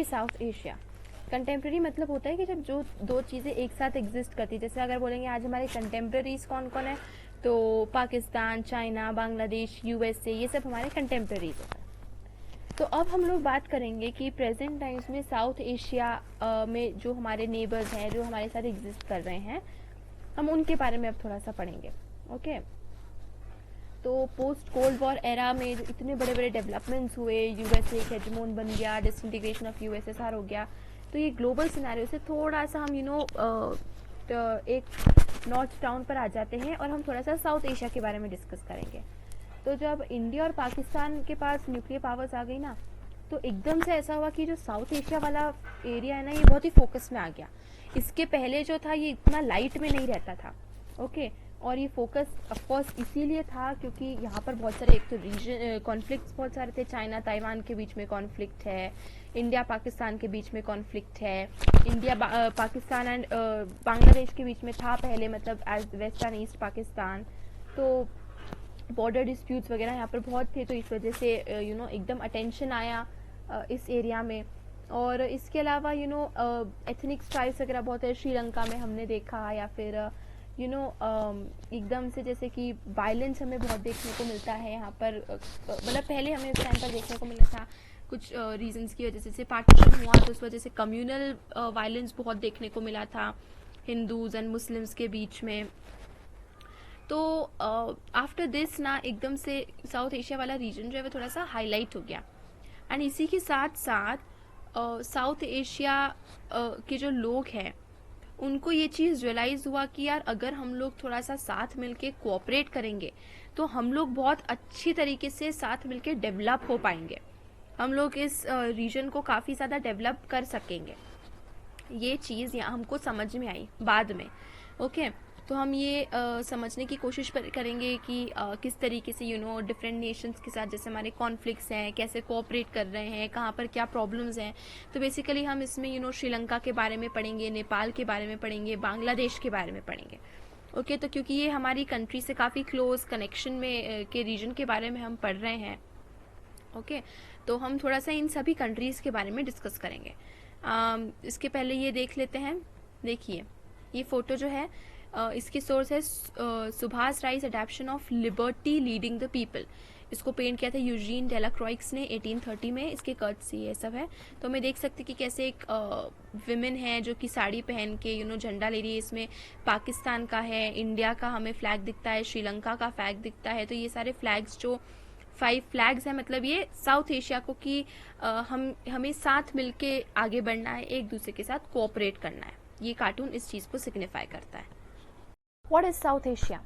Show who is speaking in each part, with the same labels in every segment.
Speaker 1: South Asia. Contemporary मतलब होता है कि जब जो दो चीज़ें एक साथ एग्जिस्ट करती है, जैसे अगर बोलेंगे आज हमारे कंटेम्प्रेरीज कौन कौन है, तो पाकिस्तान, चाइना, बांग्लादेश, यूएसए, ये सब हमारे कंटेम्प्रेरीज है। तो अब हम लोग बात करेंगे कि प्रेजेंट टाइम्स में साउथ एशिया में जो हमारे नेबर्स हैं, जो हमारे साथ एग्जिस्ट कर रहे हैं, हम उनके बारे में अब थोड़ा सा पढ़ेंगे। ओके, तो पोस्ट कोल्ड वॉर एरा में जो इतने बड़े बड़े डेवलपमेंट्स हुए, यूएसए एक हेजेमोन बन गया, डिसइंटीग्रेशन ऑफ यूएसएसआर हो गया, तो ये ग्लोबल सिनेरियो से थोड़ा सा हम एक नॉर्थ टाउन पर आ जाते हैं और हम थोड़ा सा साउथ एशिया के बारे में डिस्कस करेंगे। तो जब इंडिया और पाकिस्तान के पास न्यूक्लियर पावर्स आ गई ना, तो एकदम से ऐसा हुआ कि जो साउथ एशिया वाला एरिया है ना, ये बहुत ही फोकस में आ गया। इसके पहले जो था ये इतना लाइट में नहीं रहता था। ओके, और ये फोकस ऑफकोर्स इसीलिए था क्योंकि यहाँ पर बहुत सारे, एक तो रीजन कॉन्फ्लिक्ट्स बहुत सारे थे। चाइना ताइवान के बीच में कॉन्फ्लिक्ट है, इंडिया पाकिस्तान के बीच में कॉन्फ्लिक्ट है, इंडिया पाकिस्तान एंड बांग्लादेश के बीच में था पहले, मतलब as west and east Pakistan. तो बॉर्डर डिस्प्यूट्स वगैरह यहाँ पर बहुत थे, तो इस वजह से एकदम अटेंशन आया इस एरिया में। और इसके अलावा एथनिक स्ट्राइव्स वगैरह बहुत है, श्रीलंका में हमने देखा, या फिर एकदम से जैसे कि वायलेंस हमें बहुत देखने को मिलता है यहाँ पर। मतलब पहले हमें उस टाइम पर देखने को मिला था कुछ रीजंस की वजह से पार्टीशन हुआ, तो उस वजह से कम्युनल वायलेंस बहुत देखने को मिला था हिंदूज एंड मुस्लिम्स के बीच में। तो आफ्टर दिस ना एकदम से साउथ एशिया वाला रीजन जो है वो थोड़ा सा हाईलाइट हो गया। एंड इसी के साथ साथ साउथ एशिया के जो लोग हैं उनको ये चीज़ रियलाइज़ हुआ कि यार अगर हम लोग थोड़ा सा साथ मिलके कोऑपरेट करेंगे तो हम लोग बहुत अच्छी तरीके से साथ मिलके डेवलप हो पाएंगे, हम लोग इस रीजन को काफ़ी ज़्यादा डेवलप कर सकेंगे। ये चीज़ यहाँ हमको समझ में आई बाद में। ओके, तो हम ये समझने की कोशिश करेंगे कि किस तरीके से डिफरेंट नेशंस के साथ जैसे हमारे कॉन्फ्लिक्ट्स हैं, कैसे कोऑपरेट कर रहे हैं, कहाँ पर क्या प्रॉब्लम्स हैं। तो बेसिकली हम इसमें श्रीलंका के बारे में पढ़ेंगे, नेपाल के बारे में पढ़ेंगे, बांग्लादेश के बारे में पढ़ेंगे। ओके, तो क्योंकि ये हमारी कंट्री से काफ़ी क्लोज कनेक्शन में के रीजन के बारे में हम पढ़ रहे हैं। ओके, तो हम थोड़ा सा इन सभी कंट्रीज़ के बारे में डिस्कस करेंगे। इसके पहले ये देख लेते हैं। देखिए ये फ़ोटो जो है इसकी सोर्स है सुभाष राइस adaptation of liberty leading the people. इसको पेंट किया था यूजीन डेलाक्रॉइक्स ने 1830 में। इसके कट्स ये सब है। तो हमें देख सकते कि कैसे एक विमेन है जो कि साड़ी पहन के झंडा ले रही है। इसमें पाकिस्तान का है, इंडिया का हमें फ्लैग दिखता है, श्रीलंका का फ्लैग दिखता है। तो ये सारे फ्लैग्स जो 5 फ्लैग्स हैं, मतलब ये साउथ एशिया को कि हमें साथ मिलके आगे बढ़ना है, एक दूसरे के साथ कोऑपरेट करना है। ये कार्टून इस चीज़ को सिग्निफाई करता है। What is south Asia?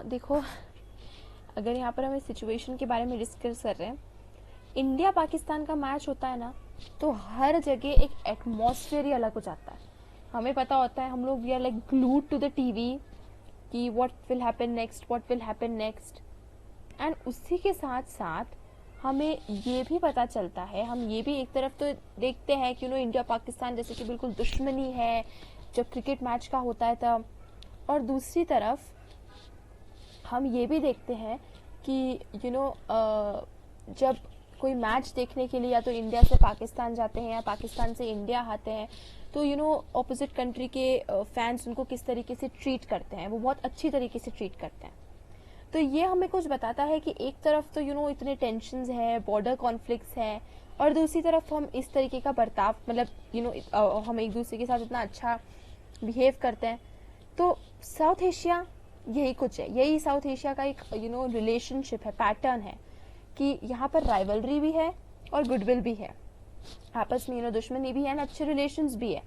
Speaker 1: देखो, अगर यहाँ पर हमें सिचुएशन के बारे में डिस्कस कर रहे हैं, इंडिया पाकिस्तान का मैच होता है ना, तो हर जगह एक एटमॉस्फेयर ही अलग हो जाता है। हमें पता होता है, हम लोग we are like glued to the TV कि what will happen next, what will happen next. And उसी के साथ साथ हमें ये भी पता चलता है, हम ये भी एक तरफ तो देखते हैं कि इंडिया पाकिस्तान जैसे कि बिल्कुल दुश्मनी है जब क्रिकेट मैच का होता है तब, और दूसरी तरफ हम ये भी देखते हैं कि जब कोई मैच देखने के लिए या तो इंडिया से पाकिस्तान जाते हैं या पाकिस्तान से इंडिया आते हैं, तो ऑपोजिट कंट्री के फैंस उनको किस तरीके से ट्रीट करते हैं, वो बहुत अच्छी तरीके से ट्रीट करते हैं। तो ये हमें कुछ बताता है कि एक तरफ तो इतने टेंशन्स है, बॉर्डर कॉन्फ्लिक्ट्स है, और दूसरी तरफ हम इस तरीके का बर्ताव, मतलब हम एक दूसरे के साथ इतना अच्छा बिहेव करते हैं। तो साउथ एशिया यही कुछ है, यही साउथ एशिया का एक रिलेशनशिप है, पैटर्न है कि यहाँ पर राइवलरी भी है और गुडविल भी है, आपस में दुश्मनी भी है और अच्छे रिलेशंस भी है।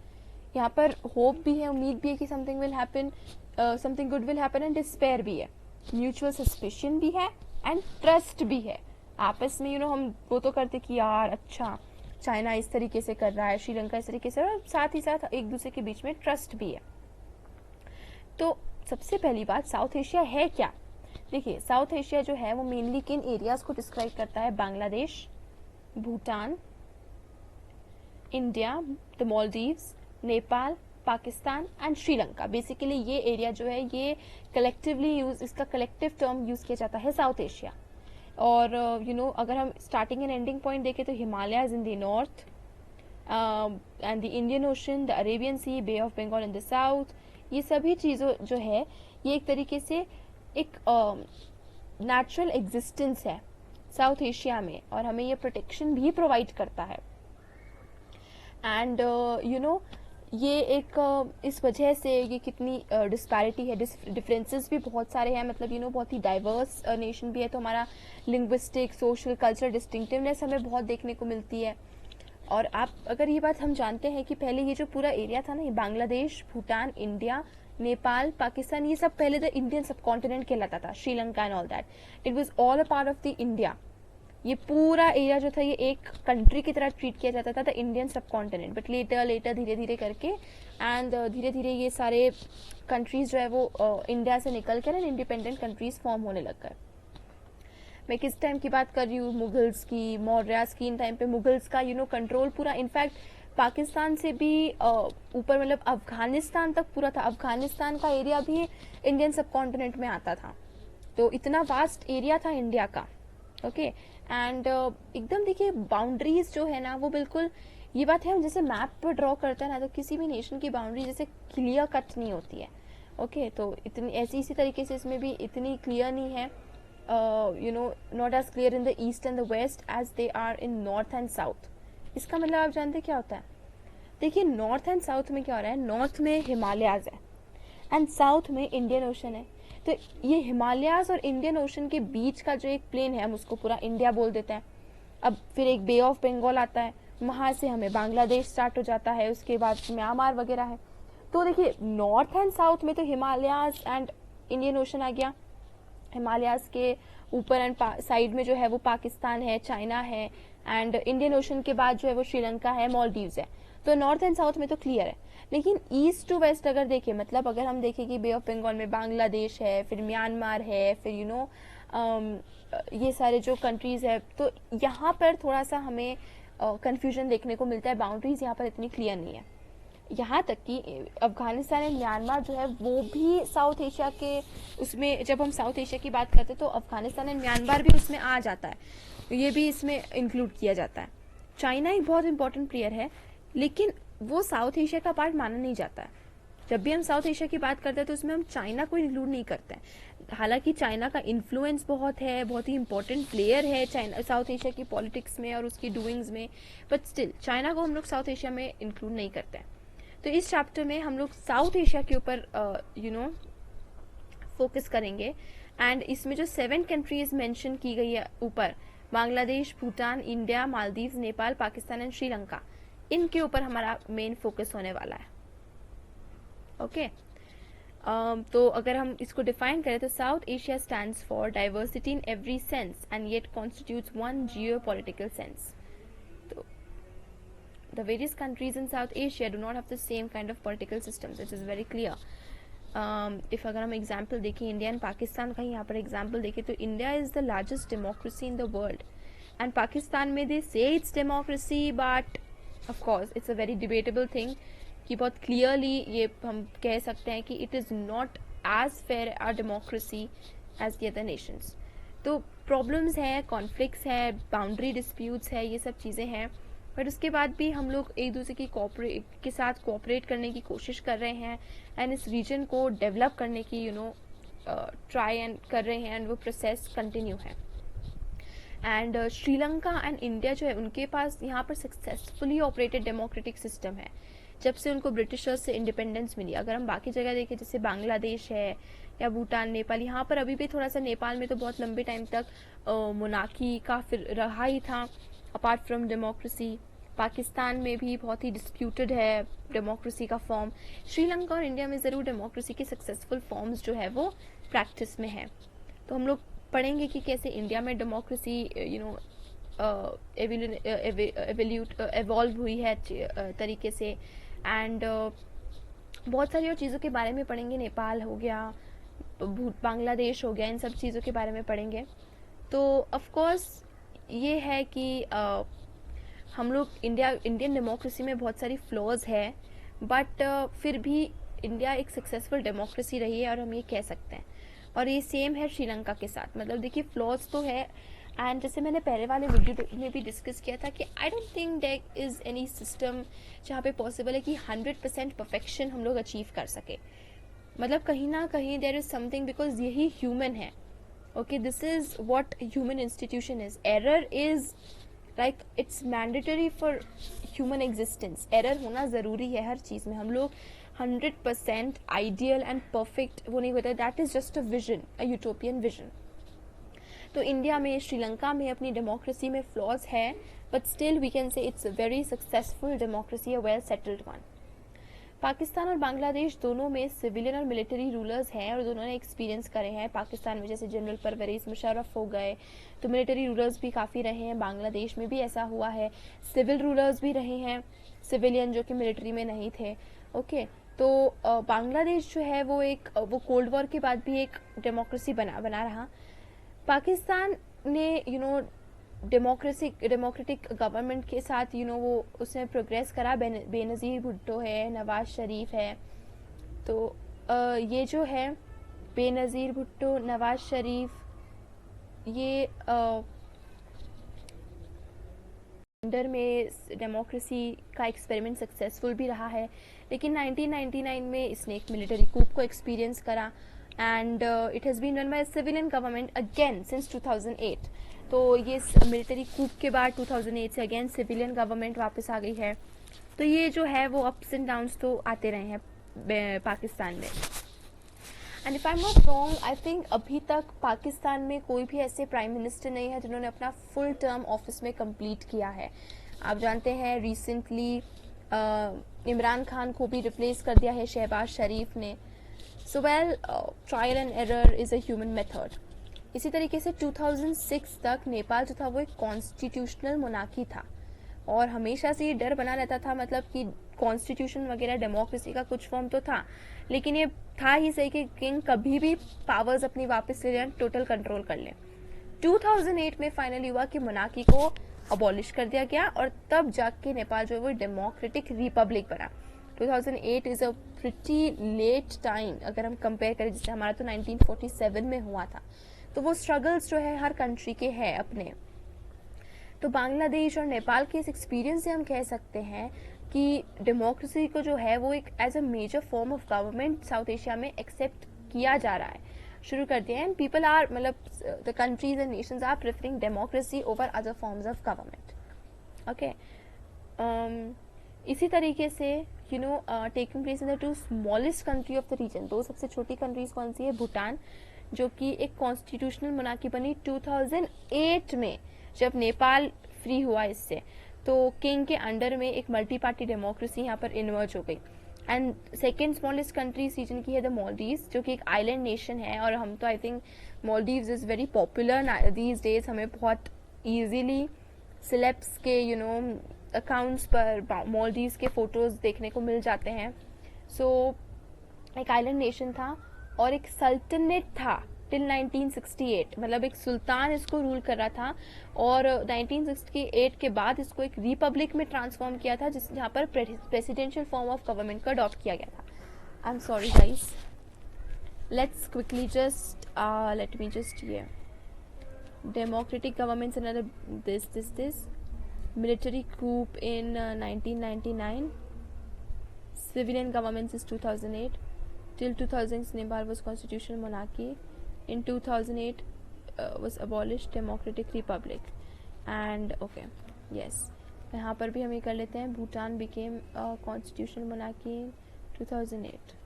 Speaker 1: यहाँ पर होप भी है, उम्मीद भी है कि something will happen, something good will happen, and despair भी है, म्यूचुअल सस्पिशन भी है एंड ट्रस्ट भी है। आपस में हम वो तो करते कि यार अच्छा चाइना इस तरीके से कर रहा है, श्रीलंका इस तरीके से, और साथ ही साथ एक दूसरे के बीच में ट्रस्ट भी है। तो सबसे पहली बात, साउथ एशिया है क्या? देखिए, साउथ एशिया जो है वो मेनली किन एरियाज को डिस्क्राइब करता है? Bangladesh, Bhutan, India, the Maldives, Nepal, Pakistan and Sri Lanka. Basically ये एरिया जो है ये कलेक्टिवली इसका कलेक्टिव टर्म यूज किया जाता है साउथ एशिया। और अगर हम स्टार्टिंग एंड एंडिंग पॉइंट देखें तो Himalayas in the north, and the Indian ocean, the Arabian sea, bay of Bengal in the south, ये सभी चीज़ों जो है ये एक तरीके से एक नेचुरल एग्जिस्टेंस है साउथ एशिया में, और हमें ये प्रोटेक्शन भी प्रोवाइड करता है। एंड यू नो ये एक इस वजह से ये कितनी डिस्पैरिटी है, डिफरेंसेस भी बहुत सारे हैं, मतलब बहुत ही डाइवर्स नेशन भी है, तो हमारा लिंग्विस्टिक, सोशल, कल्चरल डिस्टिंक्टिवनेस हमें बहुत देखने को मिलती है। और आप अगर ये बात हम जानते हैं कि पहले ये जो पूरा एरिया था ना, ये बांग्लादेश, भूटान, इंडिया, नेपाल, पाकिस्तान, ये सब पहले द इंडियन सब कॉन्टिनेंट कहलाता था, Sri Lanka and all that, it was all a part of the India. ये पूरा एरिया जो था ये एक कंट्री की तरह ट्रीट किया जाता था, द इंडियन सब कॉन्टिनेंट। बट लेटर धीरे धीरे करके एंड धीरे धीरे ये सारे कंट्रीज जो है वो इंडिया से निकल कर इंडिपेंडेंट कंट्रीज फॉर्म होने लग गए। मैं किस टाइम की बात कर रही हूँ, मुगल्स की, मौर्यास की। इन टाइम पे मुगल्स का कंट्रोल पूरा, इनफैक्ट पाकिस्तान से भी ऊपर, मतलब अफगानिस्तान तक पूरा था। अफगानिस्तान का एरिया भी इंडियन सब कॉन्टिनेंट में आता था, तो इतना वास्ट एरिया था इंडिया का। ओके एंड एकदम देखिए बाउंड्रीज जो है ना वो बिल्कुल, ये बात है हम जैसे मैप पर ड्रॉ करते हैं ना, तो किसी भी नेशन की बाउंड्री जैसे क्लियर कट नहीं होती है। ओके तो इतनी ऐसी इसी तरीके से इसमें भी इतनी क्लियर नहीं है, not as clear in the east and the west as they are in north and south. इसका मतलब आप जानते क्या होता है? देखिए नॉर्थ एंड साउथ में क्या हो रहा है, नॉर्थ में हिमालयाज है एंड साउथ में इंडियन ओशन है। तो ये हिमालयाज और इंडियन ओशन के बीच का जो एक प्लेन है, हम उसको पूरा इंडिया बोल देते हैं। अब फिर एक बे ऑफ बंगाल आता है, वहां से हमें बांग्लादेश स्टार्ट हो जाता है, उसके बाद म्यांमार वगैरह है। तो देखिए नॉर्थ एंड साउथ में तो हिमालयाज एंड इंडियन ओशन आ गया। हिमालयाज के ऊपर एंड साइड में जो है वो पाकिस्तान है, चाइना है, एंड इंडियन ओशन के बाद जो है वो श्रीलंका है, मालदीव्स है। तो नॉर्थ एंड साउथ में तो क्लियर है। लेकिन ईस्ट टू वेस्ट अगर देखें, मतलब अगर हम देखें कि बे ऑफ बंगाल में बांग्लादेश है, फिर म्यांमार है, फिर ये सारे जो कंट्रीज है, तो यहाँ पर थोड़ा सा हमें कंफ्यूजन देखने को मिलता है। बाउंड्रीज यहाँ पर इतनी क्लियर नहीं है। यहाँ तक कि अफगानिस्तान एंड म्यांमार जो है वो भी साउथ एशिया के उसमें, जब हम साउथ एशिया की बात करते हैं तो अफगानिस्तान एंड म्यांमार भी उसमें आ जाता है, ये भी इसमें इंक्लूड किया जाता है। चाइना एक बहुत इंपॉर्टेंट प्लेयर है, लेकिन वो साउथ एशिया का पार्ट माना नहीं जाता है। जब भी हम साउथ एशिया की बात करते हैं तो उसमें हम चाइना को इंक्लूड नहीं करते हैं। हालांकि चाइना का इन्फ्लुएंस बहुत है, बहुत ही इंपॉर्टेंट प्लेयर है चाइना साउथ एशिया की पॉलिटिक्स में और उसकी डूइंग्स में, बट स्टिल चाइना को हम लोग साउथ एशिया में इंक्लूड नहीं करते हैं। तो इस चैप्टर में हम लोग साउथ एशिया के ऊपर फोकस करेंगे। एंड इसमें जो 7 कंट्रीज मेंशन की गई है ऊपर, बांग्लादेश, भूटान, इंडिया, मालदीव, नेपाल, पाकिस्तान एंड श्रीलंका, इनके ऊपर हमारा मेन फोकस होने वाला है। ओके तो अगर हम इसको डिफाइन करें तो south Asia stands for diversity in every sense and yet constitutes one geopolitical sense. तो the various countries in South Asia do not have the same kind of political systems, which is very clear. If अगर हम example देखें India and Pakistan का, यहाँ पर example देखें तो India is the largest democracy in the world and Pakistan में they say it's democracy, but of course it's a very debatable thing कि बहुत क्लियरली ये हम कह सकते हैं कि it is not as fair a democracy as the other nations. तो प्रॉब्लम्स हैं, कॉन्फ्लिक्ट्स है, बाउंड्री डिस्प्यूट्स है, ये सब चीज़ें हैं, बट उसके बाद भी हम लोग एक दूसरे की के साथ कोऑपरेट करने की कोशिश कर रहे हैं एंड इस रीजन को डेवलप करने की ट्राई एंड कर रहे हैं, एंड वो प्रोसेस कंटिन्यू है। एंड श्रीलंका एंड इंडिया जो है उनके पास यहाँ पर सक्सेसफुली ऑपरेटेड डेमोक्रेटिक सिस्टम है जब से उनको ब्रिटिशर्स से इंडिपेंडेंस मिली। अगर हम बाकी जगह देखें जैसे बांग्लादेश है या भूटान, नेपाल, यहाँ पर अभी भी थोड़ा सा, नेपाल में तो बहुत लंबे टाइम तक मोनार्की का फिर रहा ही था अपार्ट फ्रॉम डेमोक्रेसी। पाकिस्तान में भी बहुत ही डिस्प्यूटेड है डेमोक्रेसी का फॉर्म। श्रीलंका और इंडिया में ज़रूर डेमोक्रेसी के सक्सेसफुल फॉर्म्स जो है वो प्रैक्टिस में है। तो हम लोग पढ़ेंगे कि कैसे इंडिया में डेमोक्रेसी एवॉल्व हुई है तरीके से, एंड बहुत सारी और चीज़ों के बारे में पढ़ेंगे। नेपाल हो गया, बांग्लादेश हो गया, इन सब चीज़ों के बारे में पढ़ेंगे। तो ऑफ कोर्स ये है कि हम लोग इंडियन डेमोक्रेसी में बहुत सारी फ्लॉज है, बट फिर भी इंडिया एक सक्सेसफुल डेमोक्रेसी रही है और हम ये कह सकते हैं। और ये सेम है श्रीलंका के साथ। मतलब देखिए फ्लॉज तो है, एंड जैसे मैंने पहले वाले वीडियो में भी डिस्कस किया था कि I don't think there is any system जहाँ पे पॉसिबल है कि 100% परफेक्शन हम लोग अचीव कर सके. मतलब कहीं ना कहीं देयर इज़ समथिंग, बिकॉज यही ह्यूमन है. Okay, this is what human institution is. Error is like it's mandatory for human existence. Error होना ज़रूरी है हर चीज़ में. हम लोग 100% आइडियल एंड परफेक्ट वो नहीं होता. That is just a vision, a utopian vision. तो इंडिया में, श्रीलंका में अपनी डेमोक्रेसी में फ्लॉज है, but still we can say it's a very successful democracy, a well settled one. Pakistan और बांग्लादेश दोनों में सिविलियन और मिलिट्री रूलर्स हैं और दोनों ने एक्सपीरियंस करे हैं. पाकिस्तान में जैसे जनरल परवेज़ मुशर्रफ हो गए तो मिलिट्री रूलर्स भी काफ़ी रहे हैं. बांग्लादेश में भी ऐसा हुआ है, सिविल रूलर्स भी रहे हैं, सिविलियन जो कि मिलिट्री में नहीं थे. ओके, तो बांग्लादेश जो है वो कोल्ड वॉर के बाद भी एक डेमोक्रेसी बना रहा. पाकिस्तान ने डेमोक्रेटिक गवर्नमेंट के साथ वो उसने प्रोग्रेस करा. बेनज़ीर भुट्टो है, नवाज शरीफ है. तो ये जो है बेनज़ीर भुट्टो, नवाज शरीफ, ये अंडर में डेमोक्रेसी का एक्सपेरिमेंट सक्सेसफुल भी रहा है. लेकिन 1999 में इसने एक मिलिट्री कूप को एक्सपीरियंस करा and it has been run by civilian government again since 2008. तो ये मिलिट्री कूप के बाद 2008 से अगेन सिविलियन गवर्नमेंट वापस आ गई है. तो ये जो है वो अप्स एंड डाउन्स तो आते रहे हैं पाकिस्तान में. And if I am not wrong, I think अभी तक पाकिस्तान में कोई भी ऐसे प्राइम मिनिस्टर नहीं है जिन्होंने अपना फुल टर्म ऑफिस में कंप्लीट किया है. आप जानते हैं रिसेंटली इमरान खान को भी रिप्लेस कर दिया है शहबाज शरीफ ने. So well, trial and error is a human method. इसी तरीके से 2006 तक नेपाल जो था वो एक कॉन्स्टिट्यूशनल मोनार्की था और हमेशा से ये डर बना रहता था, मतलब कि कॉन्स्टिट्यूशन वगैरह डेमोक्रेसी का कुछ फॉर्म तो था, लेकिन ये था ही सही कि किंग कभी भी पावर्स अपनी वापस ले जाए, टोटल कंट्रोल कर लें. 2008 में फाइनली हुआ कि मोनार्की को अबॉलिश कर दिया गया और तब जाके नेपाल जो है वो डेमोक्रेटिक रिपब्लिक बना. 2008 is a pretty late time अगर हम कंपेयर करें, जिससे हमारा तो 1947 में हुआ था. तो वो स्ट्रगल्स जो है हर कंट्री के हैं अपने. तो बांग्लादेश और नेपाल के इस एक्सपीरियंस से हम कह सकते हैं कि डेमोक्रेसी को जो है वो एक as a major form of government south Asia में एक्सेप्ट किया जा रहा है, शुरू कर दिया है. एंड पीपल आर, मतलब the countries and nations are preferring democracy over other forms of government. Okay, इसी तरीके से taking place in the two smallest country of the region. दो सबसे छोटी कंट्रीज कौन सी है? भूटान, जो कि एक कॉन्स्टिट्यूशनल मोनार्की बनी 2008 में जब नेपाल फ्री हुआ इससे. तो किंग के अंडर में एक मल्टी पार्टी डेमोक्रेसी यहाँ पर इन्वर्ज हो गई. एंड सेकेंड स्मॉलेस्ट कंट्री इस रीजन की है द मालदीव्स, जो कि एक आइलैंड नेशन है. और हम तो I think Maldives is very popular these days. हमें बहुत ईजीली सिलेब्स के अकाउंट्स पर मालदीव्स के फ़ोटोज़ देखने को मिल जाते हैं. सो एक आइलैंड नेशन था और एक सल्तनत था टिल 1968, मतलब एक सुल्तान इसको रूल कर रहा था. और 1968 के बाद इसको एक रिपब्लिक में ट्रांसफॉर्म किया था, जहाँ पर प्रेसिडेंशियल फॉर्म ऑफ गवर्नमेंट को अडॉप्ट किया गया था. I am sorry guys, let's quickly just let me just ये democratic governments another this military coup in 1999, civilian governments is 2008. Till 2000 Nepal was constitutional monarchy. In 2008 was abolished democratic republic. And okay, yes, यहाँ पर भी हम ये कर लेते हैं. Bhutan became constitutional monarchy in 2008.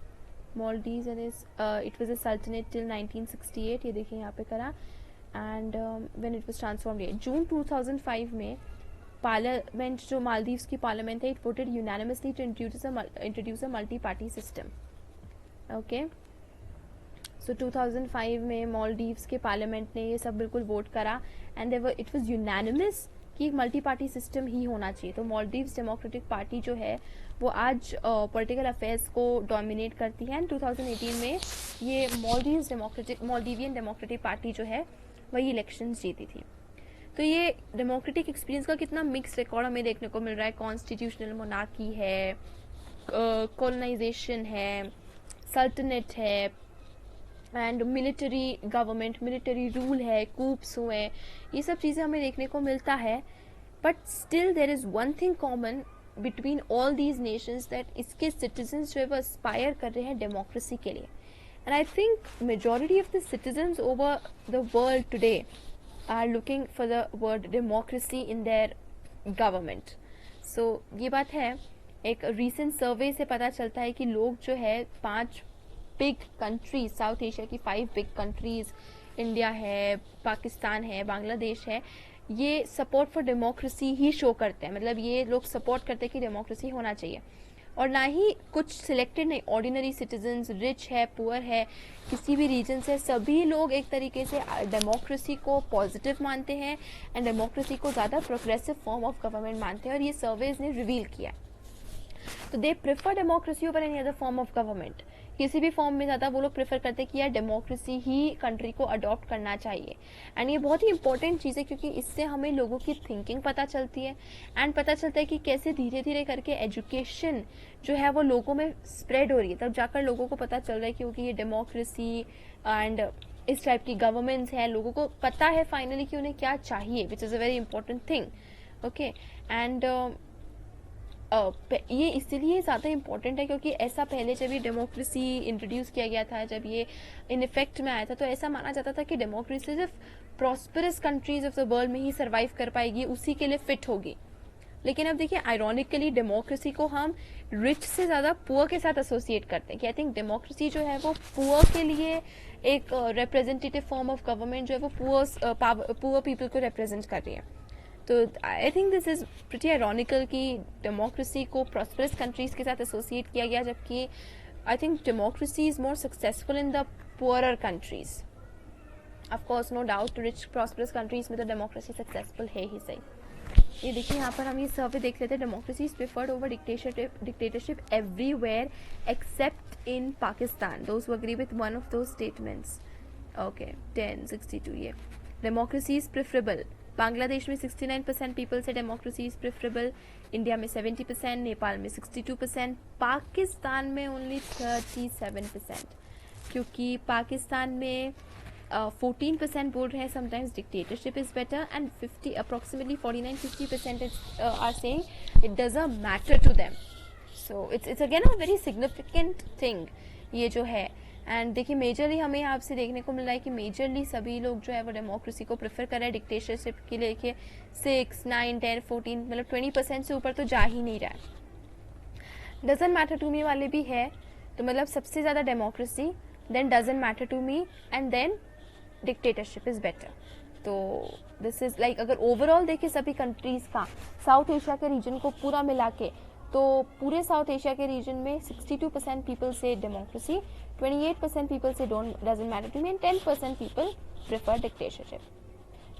Speaker 1: Maldives and it was a sultanate till 1968. ये देखिए यहाँ पे करा. And when it was transformed, जून 2005 में पार्लियामेंट जो मालदीव्स की पार्लियामेंट है, it voted unanimously to introduce a multi party system. Okay, so 2005 में मालदीव्स के पार्लियामेंट ने ये सब बिल्कुल वोट करा एंड इट वाज यूनानिमस कि मल्टी पार्टी सिस्टम ही होना चाहिए. तो मालदीव्स डेमोक्रेटिक पार्टी जो है वो आज पॉलिटिकल अफेयर्स को डोमिनेट करती है. एंड 2018 में ये मालदीवियन डेमोक्रेटिक पार्टी जो है वही इलेक्शंस जीती थी. तो ये डेमोक्रेटिक एक्सपीरियंस का कितना मिक्स रिकॉर्ड हमें देखने को मिल रहा है. कॉन्स्टिट्यूशनल मोनार्की है, कॉलोनाइजेशन है, सल्तनत है, and military government, military rule है, कूप्स हुए, ये सब चीज़ें हमें देखने को मिलता है. But still there is one thing common between all these Nations, that इसके सिटीजन्स जो है वो एस्पायर कर रहे हैं डेमोक्रेसी के लिए. And I think majority of the citizens over the world today are looking for the word democracy in their government. So ये बात है. एक रिसेंट सर्वे से पता चलता है कि लोग जो है 5 बिग कंट्रीज, साउथ एशिया की 5 बिग कंट्रीज, इंडिया है, पाकिस्तान है, बांग्लादेश है, ये support for democracy he show करते हैं. मतलब ये लोग सपोर्ट करते हैं कि डेमोक्रेसी होना चाहिए. और ना ही कुछ सिलेक्टेड नहीं, ऑर्डिनरी सिटीजन्स, रिच है, पुअर है, किसी भी रीजन से, सभी लोग एक तरीके से डेमोक्रेसी को पॉजिटिव मानते हैं एंड डेमोक्रेसी को ज़्यादा प्रोग्रेसिव फॉर्म ऑफ गवर्नमेंट मानते हैं. और ये सर्वेज ने रिवील किया. तो they prefer democracy over any other form of government. किसी भी फॉर्म में ज़्यादा वो लोग प्रेफर करते हैं कि यार डेमोक्रेसी ही कंट्री को अडॉप्ट करना चाहिए. एंड ये बहुत ही इंपॉर्टेंट चीज़ है, क्योंकि इससे हमें लोगों की थिंकिंग पता चलती है एंड पता चलता है कि कैसे धीरे धीरे करके एजुकेशन जो है वो लोगों में स्प्रेड हो रही है. तब जाकर लोगों को पता चल रहा है क्योंकि ये डेमोक्रेसी एंड इस टाइप की गवर्नमेंट्स हैं, लोगों को पता है फाइनली कि उन्हें क्या चाहिए, which is a very important thing. Okay. And ये इसलिए ज़्यादा इम्पोर्टेंट है क्योंकि ऐसा पहले जब ये डेमोक्रेसी इंट्रोड्यूस किया गया था, जब ये इन इफेक्ट में आया था, तो ऐसा माना जाता था कि डेमोक्रेसी सिर्फ prosperous countries of the world में ही सर्वाइव कर पाएगी, उसी के लिए फिट होगी. लेकिन अब देखिए, आयरॉनिकली डेमोक्रेसी को हम रिच से ज़्यादा पुअर के साथ एसोसिएट करते हैं. कि आई थिंक डेमोक्रेसी जो है वो पुअर के लिए एक रिप्रेजेंटेटिव फॉर्म ऑफ गवर्नमेंट जो है वो पुअर पीपल को रिप्रेजेंट कर रही है. तो I think this is pretty ironical कि डेमोक्रेसी को प्रॉस्परस कंट्रीज़ के साथ एसोसिएट किया गया, जबकि I think democracy is more successful in the poorer countries. Of course no doubt rich prosperous countries में तो डेमोक्रेसी सक्सेसफुल है ही सही. ये देखिए, यहाँ पर हम ये सर्वे देख लेते हैं. Democracy is preferred over dictatorship everywhere except in Pakistan. Those who agree with one of those statements. Okay, 1062. ये डेमोक्रेसी इज प्रेफरेबल. बांग्लादेश में 69% people say democracy is preferable. India में 70%, नेपाल में 62%, पाकिस्तान में ओनली 37%. क्योंकि पाकिस्तान में 14% बोल रहे हैं sometimes dictatorship is better, and approximately 49-50% are saying it doesn't matter to them. So it's again a very significant thing ये जो है. एंड देखिए, मेजरली हमें यहाँ से देखने को मिल रहा है कि मेजरली सभी लोग जो है वो डेमोक्रेसी को प्रेफर कर रहे हैं. डिक्टेटरशिप के लिए 6, 9, 10, 14 मतलब 20% से ऊपर तो जा ही नहीं रहा है. डजंट मैटर टू मी वाले भी है, तो मतलब सबसे ज़्यादा democracy, then doesn't matter to me, and then dictatorship is better. तो दिस इज़ लाइक, अगर ओवरऑल देखें सभी कंट्रीज़ का, साउथ एशिया के रीजन को पूरा मिला के, तो पूरे साउथ एशिया के रीजन में 62% people say democracy, 28% people say doesn't matter to me, and 10% people prefer dictatorship.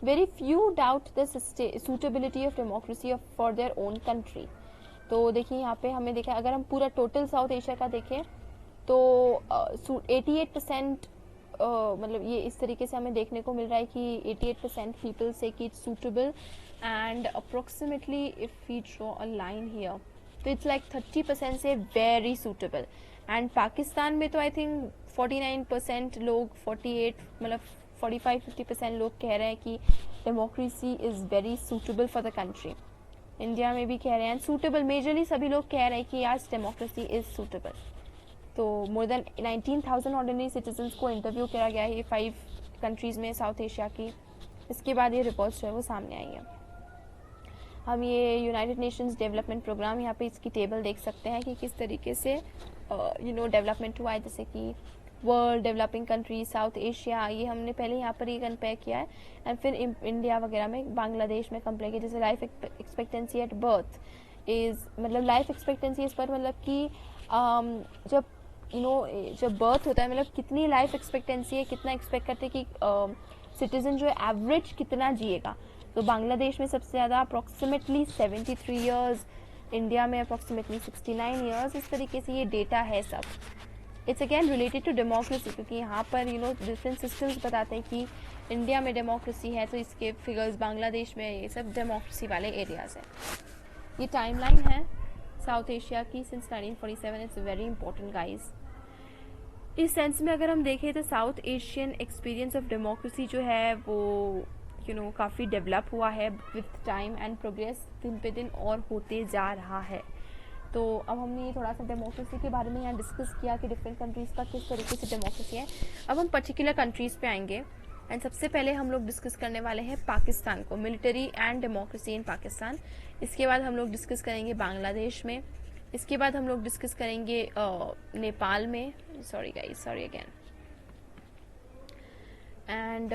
Speaker 1: Very few doubt the suitability of democracy for their own country. तो देखिए, यहाँ पे हमें देखा, अगर हम पूरा टोटल साउथ एशिया का देखें तो 88% मतलब ये इस तरीके से हमें देखने को मिल रहा है कि 88% पीपल से कि it's suitable, and approximately if we draw a line here, तो it's like 30% say very suitable. And Pakistan में तो आई थिंक 49% लोग, 48 मतलब 45-50% लोग कह रहे हैं कि democracy is very suitable for the country. India में भी कह रहे हैं सूटेबल, मेजरली सभी लोग कह रहे हैं कि यार डेमोक्रेसी इज़ सूटेबल. तो मोर देन 19,000 ऑर्डिनरी सिटीजन्स को इंटरव्यू किया गया है ये 5 कंट्रीज़ में साउथ एशिया की. इसके बाद ये रिपोर्ट्स जो है वो सामने आई है. हम ये यूनाइटेड नेशंस डेवलपमेंट प्रोग्राम, यहाँ पे इसकी टेबल देख सकते हैं कि किस तरीके से डेवलपमेंट हुआ है. जैसे कि world, developing country, south Asia, ये हमने पहले यहाँ पर ये कंपेयर किया है. एंड फिर इंडिया वगैरह में, बांग्लादेश में कंपेयर किया. जैसे life expectancy at birth is, मतलब लाइफ एक्सपेक्टेंसी इस पर, मतलब कि जब जब बर्थ होता है, मतलब कितनी लाइफ एक्सपेक्टेंसी है, कितना एक्सपेक्ट करते हैं कि सिटीजन जो है एवरेज कितना जिएगा. तो बांग्लादेश में सबसे ज़्यादा अप्रॉक्सीमेटली 73 ईयर्स, इंडिया में अप्रॉक्सीमेटली 69 ईयर्स. इस तरीके से ये डेटा है सब. It's again related to democracy, क्योंकि यहाँ पर डिफरेंट सिस्टम्स बताते हैं कि इंडिया में डेमोक्रेसी है तो इसके फिगर्स, बांग्लादेश में ये सब डेमोक्रेसी वाले एरियाज़ हैं. ये टाइमलाइन है साउथ एशिया की since 1947. It's very important guys. इस सेंस में अगर हम देखें तो south Asian experience of democracy जो है वो काफ़ी डेवलप हुआ है विथ टाइम एंड प्रोग्रेस दिन पे दिन और होते जा रहा है। तो अब हमने थोड़ा सा डेमोक्रेसी के बारे में यहाँ डिस्कस किया कि डिफरेंट कंट्रीज़ का किस तरीके से डेमोक्रेसी है। अब हम पर्टिकुलर कंट्रीज़ पे आएंगे एंड सबसे पहले हम लोग डिस्कस करने वाले हैं पाकिस्तान को, मिलिट्री एंड डेमोक्रेसी इन पाकिस्तान। इसके बाद हम लोग डिस्कस करेंगे बांग्लादेश में। इसके बाद हम लोग डिस्कस करेंगे नेपाल में, sorry again, and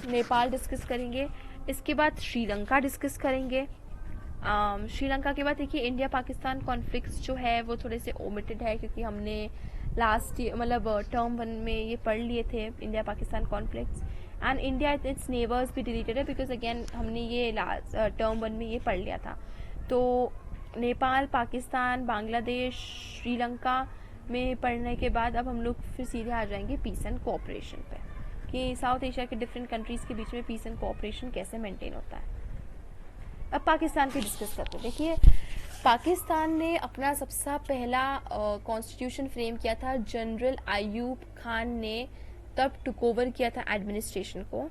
Speaker 1: Nepal discuss करेंगे। इसके बाद श्रीलंका डिस्कस करेंगे। श्रीलंका के बाद देखिए इंडिया पाकिस्तान कॉन्फ्लिक्ट्स जो है वो थोड़े से ओमिटेड है क्योंकि हमने लास्ट मतलब टर्म 1 में ये पढ़ लिए थे India Pakistan conflicts, and India it's neighbours भी डिलीटेड है बिकॉज अगेन हमने ये लास्ट टर्म 1 में ये पढ़ लिया था। तो नेपाल, पाकिस्तान, बांग्लादेश, श्रीलंका में पढ़ने के बाद अब हम लोग फिर सीधे आ जाएंगे पीस एंड कोऑपरेशन पे कि साउथ एशिया के डिफरेंट कंट्रीज़ के बीच में पीस एंड कोऑपरेशन कैसे मेंटेन होता है। अब पाकिस्तान की डिस्कस करते हैं। देखिए पाकिस्तान ने अपना सबसे पहला कॉन्स्टिट्यूशन फ्रेम किया था, जनरल आयूब खान ने तब टुक ओवर किया था एडमिनिस्ट्रेशन को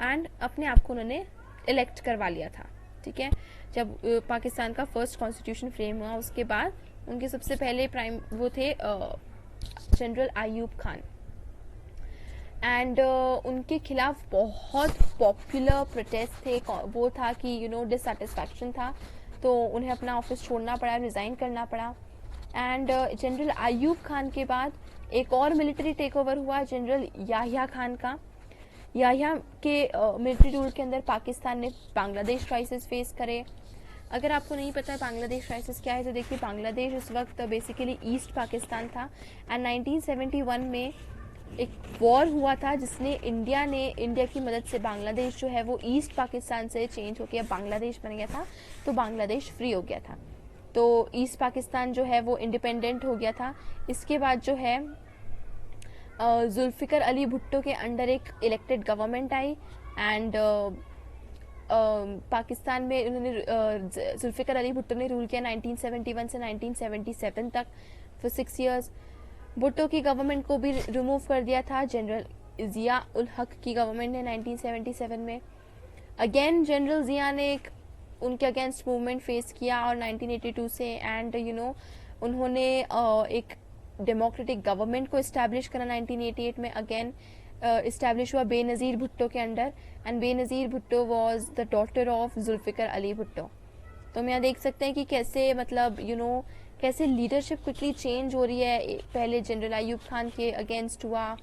Speaker 1: एंड अपने आप को उन्होंने इलेक्ट करवा लिया था। ठीक है, जब पाकिस्तान का फर्स्ट कॉन्स्टिट्यूशन फ्रेम हुआ उसके बाद उनके सबसे पहले प्राइम वो थे जनरल आयूब खान, एंड उनके खिलाफ बहुत पॉपुलर प्रोटेस्ट थे। वो था कि डिससेटिस्फैक्शन था, तो उन्हें अपना ऑफिस छोड़ना पड़ा, रिज़ाइन करना पड़ा। एंड जनरल आयूब खान के बाद एक और मिलिट्री टेक ओवर हुआ जनरल याहिया खान का। याहिया के मिलिट्री रूल के अंदर पाकिस्तान ने बांग्लादेश क्राइसिस फेस करे। अगर आपको नहीं पता है बांग्लादेश क्राइसिस क्या है तो देखिए बांग्लादेश उस वक्त बेसिकली ईस्ट पाकिस्तान था एंड 1971 में एक वॉर हुआ था जिसने इंडिया की मदद से बांग्लादेश जो है वो ईस्ट पाकिस्तान से चेंज होकर अब बांग्लादेश बन गया था, तो बांग्लादेश फ्री हो गया था। तो ईस्ट पाकिस्तान जो है वो इंडिपेंडेंट हो गया था। इसके बाद जो है जुल्फ़िकर अली भुट्टो के अंडर एक elected government I and Pakistan में उन्होंने जुल्फ़िकर अली भुट्टो ने रूल किया 1971 से 1977 तक फॉर 6 इयर्स। भुट्टो की गवर्नमेंट को भी रिमूव कर दिया था जनरल ज़िया उल हक की गवर्नमेंट ने 1977 में। अगेन जनरल ज़िया ने उनके अगेंस्ट मूवमेंट फेस किया और 1982 से एंड उन्होंने एक डेमोक्रेटिक गवर्नमेंट को इस्टेब्लिश करा 1988 में। अगेन इस्टेब्लिश हुआ बेनज़ीर भुट्टो के under and Benazir Bhutto was the daughter of Zulfikar Ali Bhutto. तो हम यहाँ देख सकते हैं कि कैसे मतलब कैसे लीडरशिप क्विकली चेंज हो रही है। पहले जनरल आयूब खान के अगेंस्ट हुआ,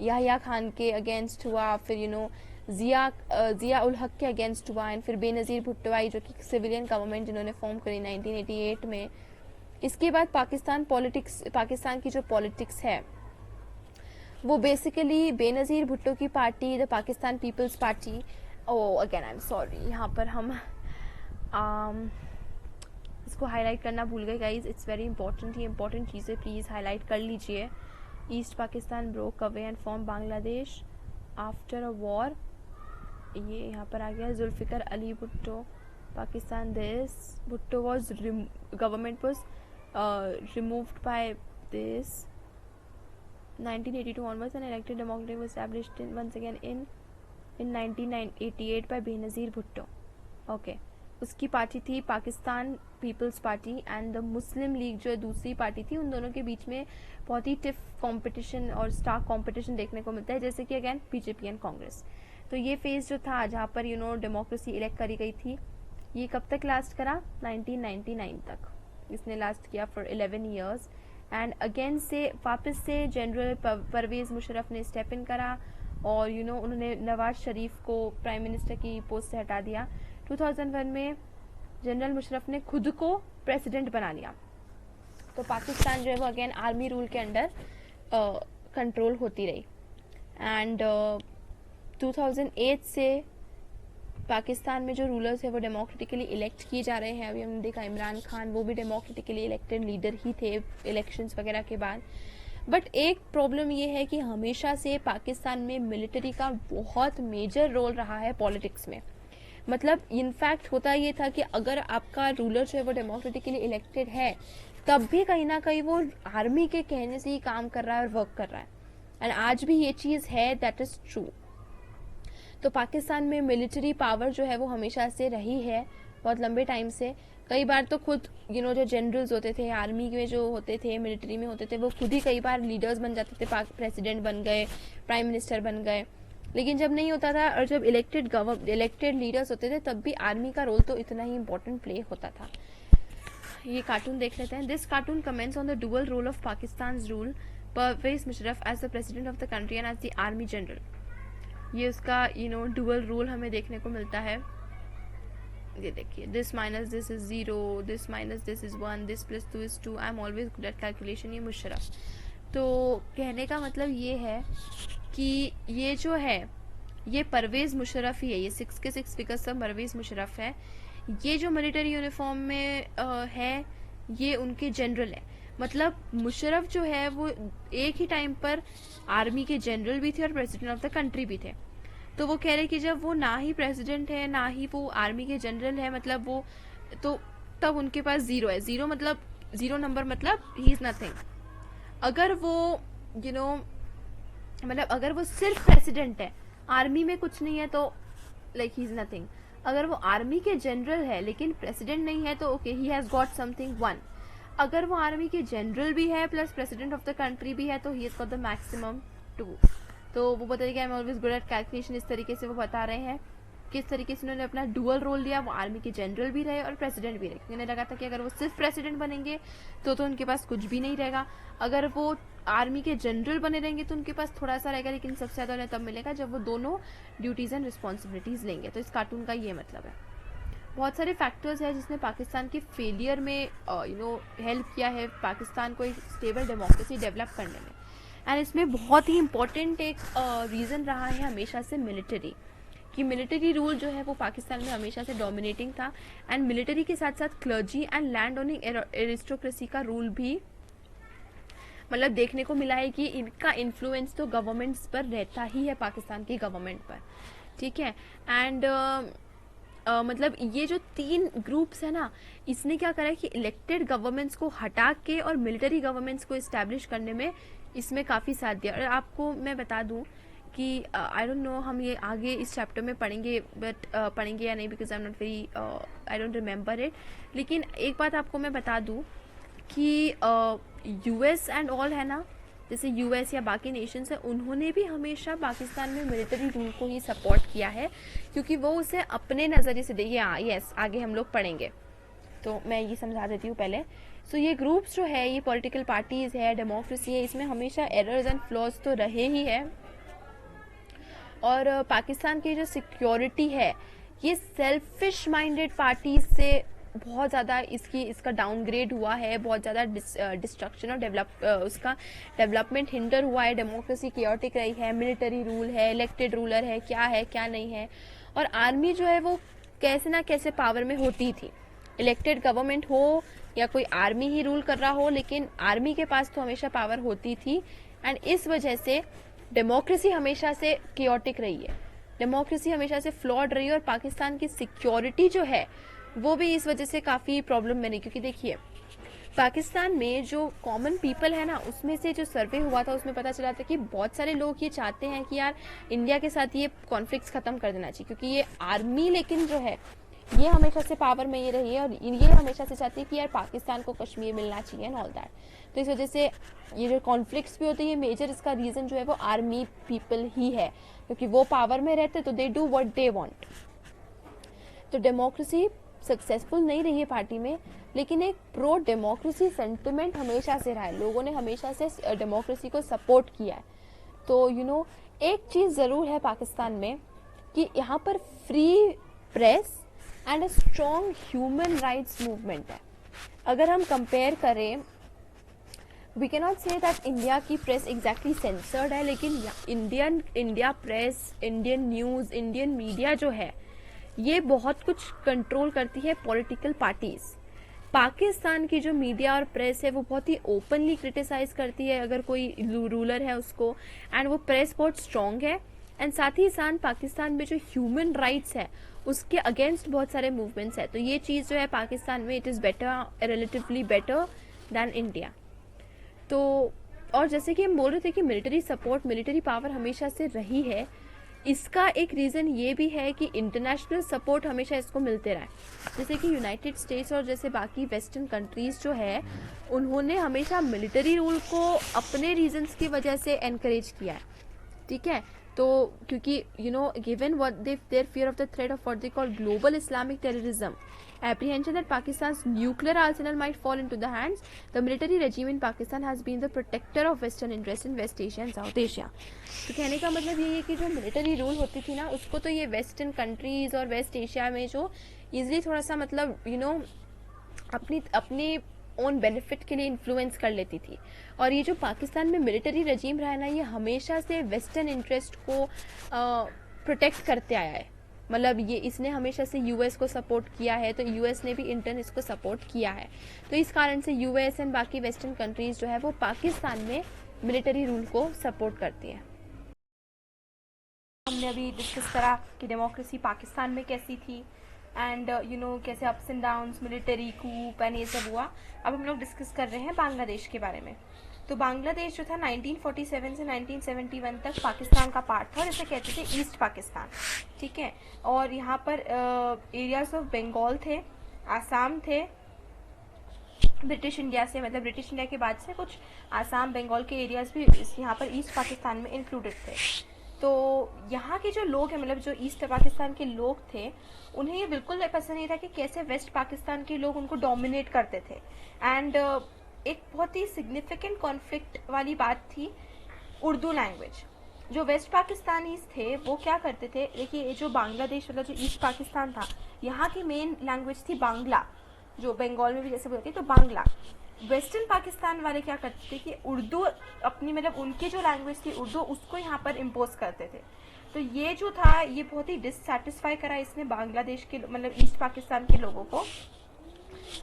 Speaker 1: याहिया खान के अगेंस्ट हुआ, फिर ज़िया उल हक के अगेंस्ट हुआ एंड फिर बेनज़ीर भुट्टो आई जो कि सिविलियन गवर्नमेंट जिन्होंने फॉर्म करी 1988 में। इसके बाद पाकिस्तान की जो पॉलिटिक्स है वो बेसिकली बेनज़ीर भुट्टो की party the Pakistan peoples Party, again I am sorry यहाँ पर हम इसको हाईलाइट करना भूल गए गाइज, इट्स वेरी इंपॉर्टेंट। ये इंपॉर्टेंट चीज़ें प्लीज़ हाईलाइट कर लीजिए। East Pakistan broke away and form Bangladesh after a war, ये यहाँ पर आ गया। Zulfikar Ali Bhutto Pakistan this Bhutto was government was removed by this 1982 onwards and elected democracy was established once again in 1988 by Benazir Bhutto. Okay, उसकी पार्टी थी Pakistan peoples party and the Muslim league जो दूसरी party थी। उन दोनों के बीच में बहुत ही टिफ कंपटीशन और स्टार्क कंपटीशन देखने को मिलता है, जैसे कि अगेन बीजेपी एंड कांग्रेस। तो ये फेज जो था जहाँ पर डेमोक्रेसी इलेक्ट करी गई थी, ये कब तक लास्ट करा? 1999 तक इसने लास्ट किया फॉर 11 ईयर्स एंड अगेन से वापस से जनरल परवेज़ मुशर्रफ ने स्टेप इन करा और उन्होंने नवाज शरीफ को प्राइम मिनिस्टर की पोस्ट से हटा दिया। 2001 में जनरल मुशर्रफ ने खुद को प्रेसिडेंट बना लिया। तो पाकिस्तान जो है वो अगेन आर्मी रूल के अंडर कंट्रोल होती रही एंड 2008 से पाकिस्तान में जो रूलर्स है वो डेमोक्रेटिकली इलेक्ट किए जा रहे हैं। अभी हमने देखा इमरान खान वो भी डेमोक्रेटिकली इलेक्टेड लीडर ही थे इलेक्शंस वगैरह के बाद। बट एक प्रॉब्लम ये है कि हमेशा से पाकिस्तान में मिलिट्री का बहुत मेजर रोल रहा है पॉलिटिक्स में। मतलब इनफैक्ट होता ये था कि अगर आपका रूलर जो है वो डेमोक्रेटिकली इलेक्टेड है तब भी कहीं ना कहीं वो आर्मी के कहने से ही काम कर रहा है और वर्क कर रहा है। एंड आज भी ये चीज़ है, दैट इज़ ट्रू। तो पाकिस्तान में मिलिट्री पावर जो है वो हमेशा से रही है, बहुत लंबे टाइम से। कई बार तो खुद जो जनरल्स होते थे आर्मी में, जो होते थे मिलिट्री में होते थे, वो खुद ही कई बार लीडर्स बन जाते थे, प्रेसिडेंट बन गए, प्राइम मिनिस्टर बन गए। लेकिन जब नहीं होता था और जब इलेक्टेड लीडर्स होते थे, तब भी आर्मी का रोल तो इतना ही इंपॉर्टेंट प्ले होता था। ये कार्टून देख लेते हैं। This cartoon comments on the dual role of Pakistan rule, Parvez Musharraf as the president of the country and as the army general. ये उसका डुअल रोल हमें देखने को मिलता है। ये देखिए, this minus this is 0, this minus this is 1, this plus 2 is 2, I am always good at calculation. ये मुशर्रफ। तो कहने का मतलब ये है कि ये जो है ये परवेज़ मुशर्रफ ही है, ये 6 के 6 फिगर सब परवेज़ मुशर्रफ है। ये जो मिलिट्री यूनिफॉर्म में है, ये उनके जनरल है। मतलब मुशर्रफ जो है वो एक ही टाइम पर आर्मी के जनरल भी थे और प्रेसिडेंट ऑफ द कंट्री भी थे। तो वो कह रहे कि जब वो ना ही प्रेसिडेंट है ना ही वो आर्मी के जनरल है, मतलब वो तो तब उनके पास 0 है। 0 मतलब 0 नंबर, मतलब ही इज नथिंग। अगर वो मतलब अगर वो सिर्फ प्रेसिडेंट है, आर्मी में कुछ नहीं है, तो लाइक ही इज नथिंग। अगर वो आर्मी के जनरल है लेकिन प्रेसिडेंट नहीं है, तो okay, he has got something 1। अगर वो आर्मी के जनरल भी है plus president of the country भी है, तो he has got the maximum 2। तो वो बताइए, I am always good at calculation, इस तरीके से वो बता रहे हैं किस तरीके से उन्होंने अपना डुअल रोल लिया। वो आर्मी के जनरल भी रहे और प्रेसिडेंट भी रहे, क्योंकि उन्हें लगा था कि अगर वो सिर्फ प्रेसिडेंट बनेंगे तो उनके पास कुछ भी नहीं रहेगा। अगर वो आर्मी के जनरल बने रहेंगे तो उनके पास थोड़ा सा रहेगा, लेकिन सबसे ज़्यादा उन्हें तब मिलेगा जब वो दोनों ड्यूटीज़ एंड रिस्पॉन्सिबिलिटीज़ लेंगे। तो इस कार्टून का ये मतलब है। बहुत सारे फैक्टर्स हैं जिसने पाकिस्तान के फेलियर में हेल्प किया है पाकिस्तान को एक स्टेबल डेमोक्रेसी डेवलप करने में। एंड इसमें बहुत ही इंपॉर्टेंट एक रीज़न रहा है हमेशा से मिलिट्री, कि मिलिट्री रूल जो है वो पाकिस्तान में हमेशा से डोमिनेटिंग था। एंड मिलिट्री के साथ साथ clergy and land owning aristocracy का रूल भी मतलब देखने को मिला है कि इनका इन्फ्लुएंस तो गवर्नमेंट्स पर रहता ही है, पाकिस्तान की गवर्नमेंट पर, ठीक है। एंड मतलब ये जो 3 ग्रुप्स है ना, इसने क्या करा है कि इलेक्टेड गवर्नमेंट्स को हटा के और मिलिट्री गवर्नमेंट्स को इस्टेब्लिश करने में इसमें काफ़ी साथ दिया। और आपको मैं बता दूं कि आई डोंट नो हम ये आगे इस चैप्टर में पढ़ेंगे, बट पढ़ेंगे या नहीं, because I am not very I don't remember it. लेकिन एक बात आपको मैं बता दूं कि यूएस एंड ऑल है ना, जैसे यूएस या बाकी नेशंस है, उन्होंने भी हमेशा पाकिस्तान में मिलिट्री रूल को ही सपोर्ट किया है, क्योंकि वो उसे अपने नज़रिए से देखिए। हाँ यस, आगे हम लोग पढ़ेंगे, तो मैं ये समझा देती हूँ पहले। सो ये ग्रुप्स जो है, ये पॉलिटिकल पार्टीज़ है, डेमोक्रेसी है, इसमें हमेशा एरर्स एंड फ्लॉज तो रहे ही है। और पाकिस्तान की जो सिक्योरिटी है, ये सेल्फिश माइंडेड पार्टीज से बहुत ज़्यादा इसका डाउनग्रेड हुआ है, बहुत ज़्यादा डिस्ट्रक्शन और उसका डेवलपमेंट हिंडर हुआ है। डेमोक्रेसी केओटिक रही है, मिलिट्री रूल है, इलेक्टेड रूलर है क्या नहीं है। और आर्मी जो है वो कैसे ना कैसे पावर में होती थी, इलेक्टेड गवर्नमेंट हो या कोई आर्मी ही रूल कर रहा हो, लेकिन आर्मी के पास तो हमेशा पावर होती थी। एंड इस वजह से डेमोक्रेसी हमेशा से केओटिक रही है, डेमोक्रेसी हमेशा से फ्लॉड रही है। और पाकिस्तान की सिक्योरिटी जो है वो भी इस वजह से काफ़ी प्रॉब्लम में रही, क्योंकि देखिए पाकिस्तान में जो कॉमन पीपल है ना, उसमें से जो सर्वे हुआ था उसमें पता चला था कि बहुत सारे लोग ये चाहते हैं कि यार इंडिया के साथ ये कॉन्फ्लिक्ट्स ख़त्म कर देना चाहिए, क्योंकि ये आर्मी लेकिन जो है ये हमेशा से पावर में ये रही है और ये हमेशा से चाहती है कि यार पाकिस्तान को कश्मीर मिलना चाहिए एंड ऑल दैट। तो इस वजह से ये जो कॉन्फ्लिक्ट्स भी होते हैं, मेजर इसका रीज़न जो है वो आर्मी पीपल ही है, क्योंकि वो पावर में रहते तो they do what they want. तो डेमोक्रेसी सक्सेसफुल नहीं रही है पार्टी में, लेकिन एक प्रो डेमोक्रेसी सेंटिमेंट हमेशा से रहा है, लोगों ने हमेशा से डेमोक्रेसी को सपोर्ट किया है। तो एक चीज़ ज़रूर है पाकिस्तान में कि यहाँ पर free press and a strong human rights movement है। अगर हम कंपेयर करें, we can not say that India की प्रेस एग्जैक्टली सेंसर्ड है, लेकिन India press, Indian news, Indian media जो है ये बहुत कुछ कंट्रोल करती है पॉलिटिकल पार्टीज। पाकिस्तान की जो मीडिया और प्रेस है वो बहुत ही ओपनली क्रिटिसाइज करती है अगर कोई रूलर है उसको, एंड वो प्रेस बहुत स्ट्रॉन्ग है। एंड साथ ही साथ पाकिस्तान में जो ह्यूमन राइट्स है उसके अगेंस्ट बहुत सारे मूवमेंट्स है। तो ये चीज़ जो है पाकिस्तान में it is better, relatively better than India. तो और जैसे कि हम बोल रहे थे कि मिलिट्री सपोर्ट, मिलिट्री पावर हमेशा से रही है, इसका एक रीज़न ये भी है कि इंटरनेशनल सपोर्ट हमेशा इसको मिलते रहा है। जैसे कि यूनाइटेड स्टेट्स और जैसे बाकी वेस्टर्न कंट्रीज़ जो है, उन्होंने हमेशा मिलिट्री रूल को अपने रीजंस की वजह से एनकरेज किया है, ठीक है। तो क्योंकि given what their fear of the threat of what they call global Islamic terrorism, apprehension that Pakistan's nuclear arsenal might fall into the hands, the military regime in Pakistan has been the protector of Western interests in West Asia and South Asia. तो कहने का मतलब ये है कि जो military rule होती थी ना, उसको तो ये वेस्टर्न कंट्रीज़ और वेस्ट एशिया में जो ईजिली थोड़ा सा मतलब अपनी ओन बेनिफिट के लिए इन्फ्लुएंस कर लेती थी। और ये जो पाकिस्तान में मिलिट्री रजीम रहा है ना, ये हमेशा से वेस्टर्न इंटरेस्ट को प्रोटेक्ट करते आया है। मतलब ये इसने हमेशा से यूएस को सपोर्ट किया है, तो यूएस ने भी इंटर्न इसको सपोर्ट किया है। तो इस कारण से यूएस एंड बाकी वेस्टर्न कंट्रीज जो है वो पाकिस्तान में मिलिट्री रूल को सपोर्ट करती है। हमने अभी डिस्कस करा कि डेमोक्रेसी पाकिस्तान में कैसी थी एंड कैसे ups and downs, military coup and ये सब हुआ। अब हम लोग डिस्कस कर रहे हैं बांग्लादेश के बारे में। तो बांग्लादेश जो था 1947 से 1971 तक पाकिस्तान का पार्ट था, और इसे कहते थे ईस्ट पाकिस्तान, ठीक है। और यहाँ पर एरियाज ऑफ बंगाल थे, आसाम थे, ब्रिटिश इंडिया से, मतलब ब्रिटिश इंडिया के बाद से कुछ आसाम बंगाल के एरियाज भी यहाँ पर ईस्ट पाकिस्तान में इंक्लूडेड थे। तो यहाँ के जो लोग हैं, मतलब जो ईस्ट पाकिस्तान के लोग थे, उन्हें ये बिल्कुल पसंद नहीं था कि कैसे वेस्ट पाकिस्तान के लोग उनको डोमिनेट करते थे। एंड एक बहुत ही सिग्निफिकेंट कॉन्फ्लिक्ट वाली बात थी उर्दू लैंग्वेज। जो वेस्ट पाकिस्तानीज थे वो क्या करते थे, देखिए जो बांग्लादेश मतलब जो ईस्ट पाकिस्तान था, यहाँ की मेन लैंग्वेज थी बांग्ला, जो बंगाल में भी जैसे बोलती है तो बांग्ला। वेस्टर्न पाकिस्तान वाले क्या करते थे कि उर्दू अपनी, मतलब उनकी जो लैंग्वेज थी उर्दू, उसको यहाँ पर इम्पोज करते थे। तो ये जो था ये बहुत ही डिससेटिस्फाई करा इसने बांग्लादेश के, मतलब ईस्ट पाकिस्तान के लोगों को।